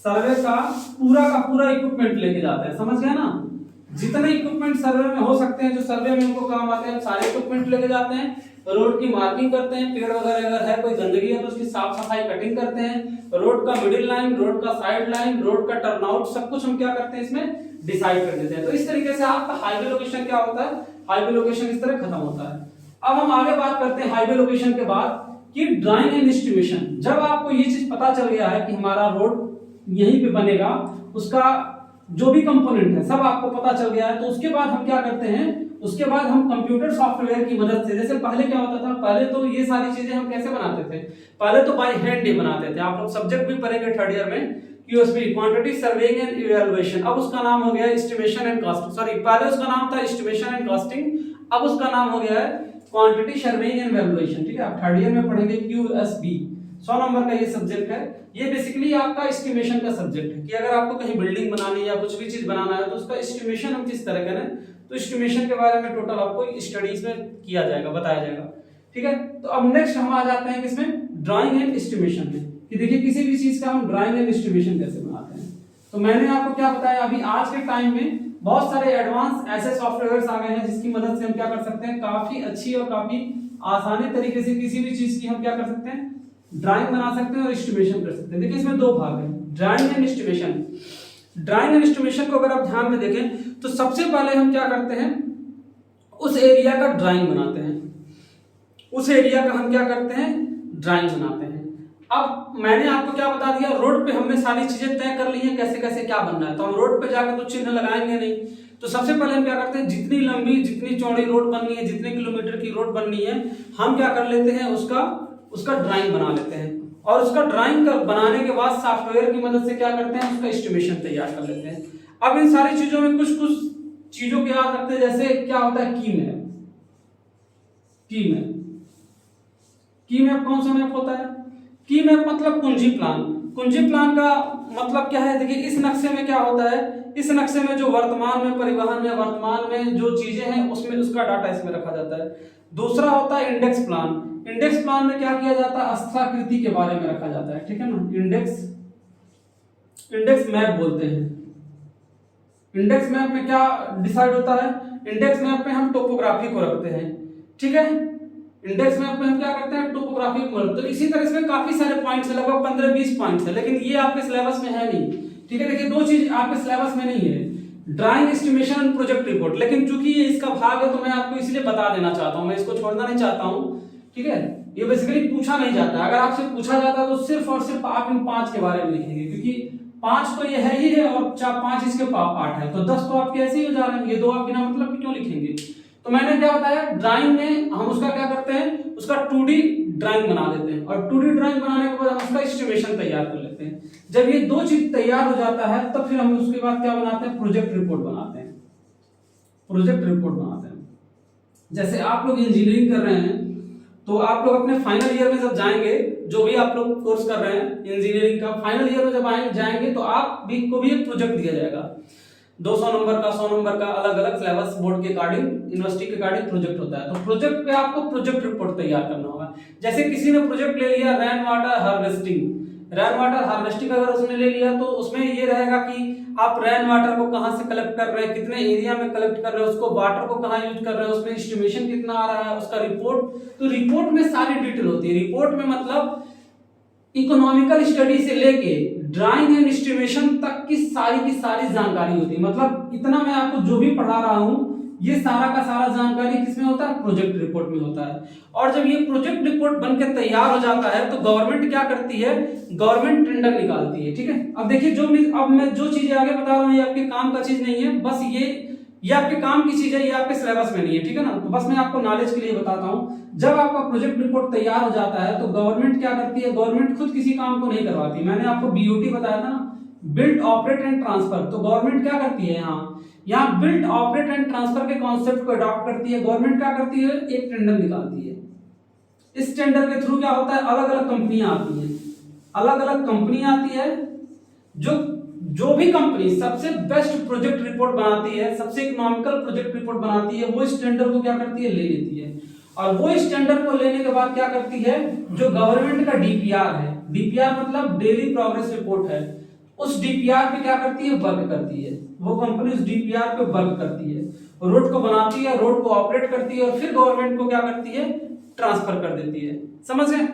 सर्वे का पूरा इक्विपमेंट लेके जाते हैं, समझ गया ना। जितने इक्विपमेंट सर्वे में हो सकते हैं, जो सर्वे में हमको काम आते हैं, सारे इक्विपमेंट लेके जाते हैं, रोड की मार्किंग करते हैं, पेड़ वगैरह अगर है कोई गंदगी है तो उसकी साफ सफाई कटिंग करते हैं, रोड का मिडिल लाइन, रोड का साइड लाइन, रोड का टर्नआउट, सब कुछ हम क्या करते हैं इसमें डिसाइड कर देते हैं। तो इस तरीके से आपका हाईवे लोकेशन क्या होता है, हाईवे लोकेशन इस तरह खत्म होता है। अब हम आगे बात करते हैं हाईवे लोकेशन के बाद कि ड्राइंग एंड एस्टिमेशन। जब आपको ये चीज पता चल गया है कि हमारा रोड यहीं पे बनेगा, उसका जो भी कंपोनेंट है सब आपको पता चल गया है, तो उसके बाद हम क्या करते हैं, उसके बाद हम कंप्यूटर सॉफ्टवेयर की मदद से, जैसे पहले क्या होता था, पहले तो ये सारी चीजें हम कैसे बनाते थे, पहले तो बाय हैंड ही बनाते थे। आप लोग सब्जेक्ट भी पढ़ेंगे थर्ड ईयर में, क्यूएसबी, क्वांटिटी सर्वेइंग एंड इवैल्यूएशन। अब उसका नाम हो गया एस्टिमेशन एंड कॉस्टिंग, सॉरी पहले उसका नाम था एस्टिमेशन एंड कॉस्टिंग, अब उसका नाम हो गया है क्वांटिटी सर्वेइंग एंड इवैल्यूएशन। ठीक है, आप थर्ड ईयर में पढ़ेंगे क्यूएसबी, 100 नंबर का ये सब्जेक्ट है। ये बेसिकली आपका एस्टिमेशन का सब्जेक्ट है कि अगर आपको कहीं बिल्डिंग बनानी या कुछ भी चीज बनाना है तो उसका एस्टिमेशन हम किस तरह करें, तो एस्टिमेशन के बारे में टोटल आपको स्टडीज में किया जाएगा, बताया जाएगा। ठीक है, तो अब नेक्स्ट हम आ जाते हैं किसमें, ड्राइंग एंड एस्टिमेशन में, कि देखिए किसी भी चीज का हम ड्राइंग एंड एस्टिमेशन कैसे बनाते हैं। तो मैंने आपको क्या बताया, अभी आज के टाइम में बहुत सारे एडवांस ऐसे सॉफ्टवेयर्स आ गए हैं जिसकी मदद से हम क्या कर सकते हैं, काफी अच्छी और काफी आसानी तरीके से किसी भी चीज की हम क्या कर सकते हैं, ड्राइंग बना सकते हैं और एस्टिमेशन कर सकते हैं। देखिए इसमें दो भाग हैं, drawing and estimation. Drawing and estimation को अगर आप ध्यान में देखें तो सबसे पहले हम क्या करते हैं, उस एरिया का ड्राइंग बनाते हैं, उस एरिया का हम क्या करते हैं, ड्राइंग बनाते हैं। अब मैंने आपको क्या बता दिया, रोड पे हमने सारी चीजें तय कर ली हैं कैसे कैसे क्या बनना है, तो हम रोड पे जाकर तो चिन्ह लगाएंगे नहीं। तो सबसे पहले हम क्या करते हैं, जितनी लंबी जितनी चौड़ी रोड बननी है, जितने किलोमीटर की रोड बननी है, हम क्या कर लेते हैं, उसका ड्राइंग बना लेते हैं, और उसका ड्राइंग बनाने के बाद सॉफ्टवेयर की मदद से क्या करते हैं, उसका एस्टिमेशन तैयार कर लेते हैं। अब इन सारी चीजों में कुछ कुछ चीजों को याद रखते हैं, जैसे क्या होता है की मैप। की मैप कौन सा मैप होता है, की मैप मतलब कुंजी प्लान। कुंजी प्लान का मतलब क्या है, देखिए इस नक्शे में क्या होता है, इस नक्शे में जो वर्तमान में परिवहन है, वर्तमान में जो चीजें हैं उसमें उसका डाटा इसमें रखा जाता है। दूसरा होता है इंडेक्स प्लान। इंडेक्स प्लान में क्या किया जाता है, स्थाकृति के बारे में रखा जाता है, ठीक है ना। इंडेक्स मैप बोलते हैं। इंडेक्स मैप में क्या डिसाइड होता है, इंडेक्स मैप में हम टोपोग्राफी को रखते हैं, ठीक है। इंडेक्स मैप में हम क्या करते हैं, टोपोग्राफी को। तो इसी तरह इसमें काफी सारे पॉइंट्स है, लगभग 15-20 पॉइंट्स है, लेकिन ये आपके सिलेबस में है नहीं, ठीक है। देखिए दो चीज आपके सिलेबस में नहीं है, ड्राइंग, एस्टिमेशन, प्रोजेक्ट रिपोर्ट, लेकिन चूंकि ये इसका भाग है तो मैं आपको इसलिए बता देना चाहता हूं, मैं इसको छोड़ना नहीं चाहता हूं, ठीक है। ये बेसिकली पूछा नहीं जाता, अगर आपसे पूछा जाता तो सिर्फ और सिर्फ आप इन 5 के बारे में लिखेंगे, क्योंकि 5 तो ये है ही है और 5 इसके पार्ट है, तो 10 तो आपके ऐसे ही हो जा रहे हैं, ये 2 आप बिना मतलब क्यों लिखेंगे। तो मैंने क्या बताया, ड्राइंग में हम उसका क्या करते हैं, उसका 2D ड्राइंग बना देते हैं, और 2D ड्राइंग बनाने के बाद हम उसका एस्टिमेशन तैयार कर लेते हैं। जब ये दो चीज तैयार हो जाता है तब फिर हम उसके बाद क्या बनाते हैं, प्रोजेक्ट रिपोर्ट बनाते हैं। प्रोजेक्ट रिपोर्ट बनाते हैं, जैसे आप लोग इंजीनियरिंग कर रहे हैं तो आप लोग अपने फाइनल ईयर में जब जाएंगे, जो भी आप लोग कोर्स कर रहे हैं इंजीनियरिंग का, फाइनल ईयर में जब जाएंगे तो आप भी को भी एक प्रोजेक्ट दिया जाएगा, 200 नंबर का, 100 नंबर का, अलग अलग सिलेबस बोर्ड के अकॉर्डिंग, यूनिवर्सिटी के अकॉर्डिंग प्रोजेक्ट होता है। तो प्रोजेक्ट पे आपको प्रोजेक्ट रिपोर्ट तैयार करना होगा। जैसे किसी ने प्रोजेक्ट ले लिया rain water harvesting, rain water harvesting अगर उसने ले लिया तो उसमें ये रहेगा कि आप रेन वाटर को कहां से कलेक्ट कर रहे हैं, कितने एरिया में कलेक्ट कर रहे हैं, उसको वाटर को कहां यूज कर रहे हैं, उसमें एस्टिमेशन कितना आ रहा है, उसका रिपोर्ट। तो रिपोर्ट में सारी डिटेल होती है। रिपोर्ट में मतलब इकोनॉमिकल स्टडी से लेके ड्राइंग एंड एस्टिमेशन तक की सारी जानकारी होती है। मतलब इतना मैं आपको जो भी पढ़ा रहा हूं, ये सारा का सारा जानकारी किसमें होता है, प्रोजेक्ट रिपोर्ट में होता है। और जब ये प्रोजेक्ट रिपोर्ट बनकर तैयार हो जाता है तो गवर्नमेंट क्या करती है, गवर्नमेंट टेंडर निकालती है, ठीक है। अब देखिए अब मैं जो चीजें आगे बता रहा हूँ ये आपके काम का चीज नहीं है, बस ये आपके काम की चीज है, ये आपके सिलेबस में नहीं है, ठीक है ना। तो बस मैं आपको नॉलेज के लिए बताता हूँ। जब आपका प्रोजेक्ट रिपोर्ट तैयार हो जाता है तो गवर्नमेंट क्या करती है, गवर्नमेंट खुद किसी काम को नहीं करवाती। मैंने आपको बीओटी बताया था ना, बिल्ड ऑपरेट एंड ट्रांसफर। तो गवर्नमेंट क्या करती है, यहाँ यहाँ बिल्ट ऑपरेट एंड ट्रांसफर के कॉन्सेप्ट को अडॉप्ट करती है। गवर्नमेंट क्या करती है, एक टेंडर निकालती है। इस टेंडर के थ्रू क्या होता है, अलग अलग कंपनियां आती हैं, अलग अलग कंपनियां आती है। जो भी कंपनी सबसे बेस्ट प्रोजेक्ट रिपोर्ट बनाती है, सबसे इकोनॉमिकल प्रोजेक्ट रिपोर्ट बनाती है, वो इस टेंडर को क्या करती है, ले लेती है। और वो इस टेंडर को लेने के बाद क्या करती है, जो गवर्नमेंट का डीपीआर है, डीपीआर मतलब डेली प्रोग्रेस रिपोर्ट है, उस डीपीआर पे क्या करती है, वर्क करती है। वो कंपनी उस डीपीआर पे वर्क करती है, रोड को बनाती है, रोड को ऑपरेट करती है और फिर गवर्नमेंट को क्या करती है, ट्रांसफर कर देती है। समझ गए?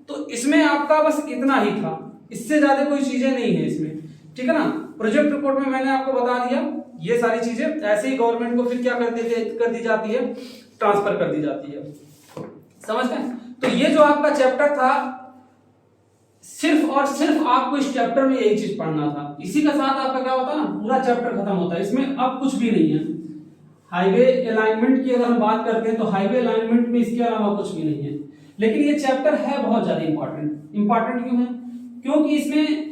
तो इसमें आपका बस इतना ही था, इससे ज्यादा कोई चीजें नहीं है इसमें, ठीक है ना। प्रोजेक्ट रिपोर्ट में मैंने आपको बता दिया ये सारी चीजें। ऐसे ही गवर्नमेंट को फिर क्या कर दी जाती है, ट्रांसफर कर दी जाती है। समझ गए? तो ये जो आपका चैप्टर था, सिर्फ और सिर्फ आपको इस चैप्टर में यही चीज पढ़ना था। इसी के साथ आपका क्या होता है ना, पूरा चैप्टर खत्म होता है। इसमें अब कुछ भी नहीं है। हाईवे अलाइनमेंट की अगर हम बात करते हैं तो हाईवे अलाइनमेंट में इसके अलावा कुछ भी नहीं है। लेकिन ये चैप्टर है बहुत ज्यादा इंपॉर्टेंट क्यों है, क्योंकि इसमें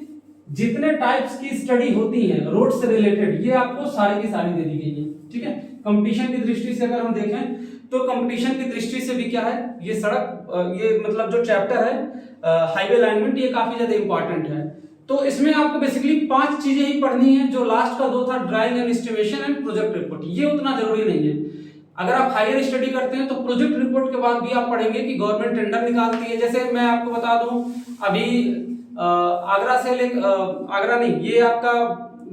जितने टाइप्स की स्टडी होती है रोड से रिलेटेड, ये आपको सारी की सारी दे दी गई है। ठीक है, कंपटीशन की दृष्टि से अगर हम देखें तो कंपटीशन की दृष्टि से भी क्या है, ये सड़क, ये मतलब जो चैप्टर है हाईवे अलाइनमेंट, ये काफी ज्यादा इंपॉर्टेंट है। तो इसमें आपको बेसिकली 5 चीजें ही पढ़नी है। जो लास्ट का 2 था, drawing and estimation and project report, ये उतना जरूरी नहीं है। अगर आप हायर स्टडी करते हैं तो प्रोजेक्ट रिपोर्ट के बाद भी आप पढ़ेंगे कि गवर्नमेंट टेंडर निकालती है। जैसे मैं आपको बता दूं, अभी आगरा से आगरा नहीं, ये आपका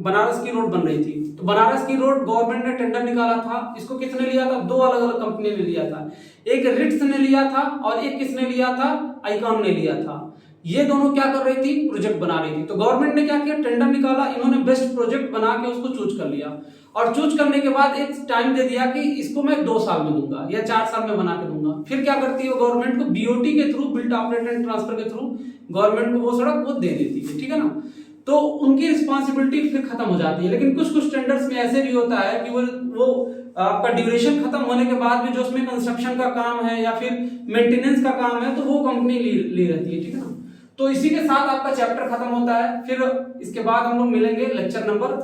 बनारस की रोड बन रही थी, तो बनारस की रोड गवर्नमेंट ने टेंडर निकाला था। इसको किसने लिया था, 2 अलग अलग कंपनी ने लिया था। एक रिट्स ने लिया था और एक किसने लिया था, आईकॉन ने लिया था। ये दोनों क्या कर रही थी, प्रोजेक्ट बना रही थी। तो गवर्नमेंट ने क्या किया, टेंडर निकाला, इन्होंने बेस्ट प्रोजेक्ट बना के उसको चूज कर लिया और चूज करने के बाद एक टाइम दे दिया कि इसको मैं 2 साल में दूंगा या 4 साल में बना के दूंगा। फिर क्या करती है गवर्नमेंट को, बीओटी के through, built operate and transfer के थ्रू गवर्नमेंट को वो सड़क वो दे देती है। ठीक है ना, तो उनकी रिस्पॉन्सिबिलिटी फिर खत्म हो जाती है। लेकिन कुछ कुछ टेंडर्स में ऐसे भी होता है कि वो आपका ड्यूरेशन खत्म होने के बाद भी जो उसमें कंस्ट्रक्शन का काम है या फिर मेंटेनेंस का काम है, तो वो कंपनी ले रहती है। ठीक है ना, तो इसी के साथ आपका चैप्टर खत्म होता है। फिर इसके बाद हम लोग मिलेंगे लेक्चर नंबर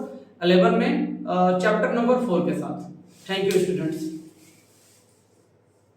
11 में चैप्टर नंबर 4 के साथ। Thank you students.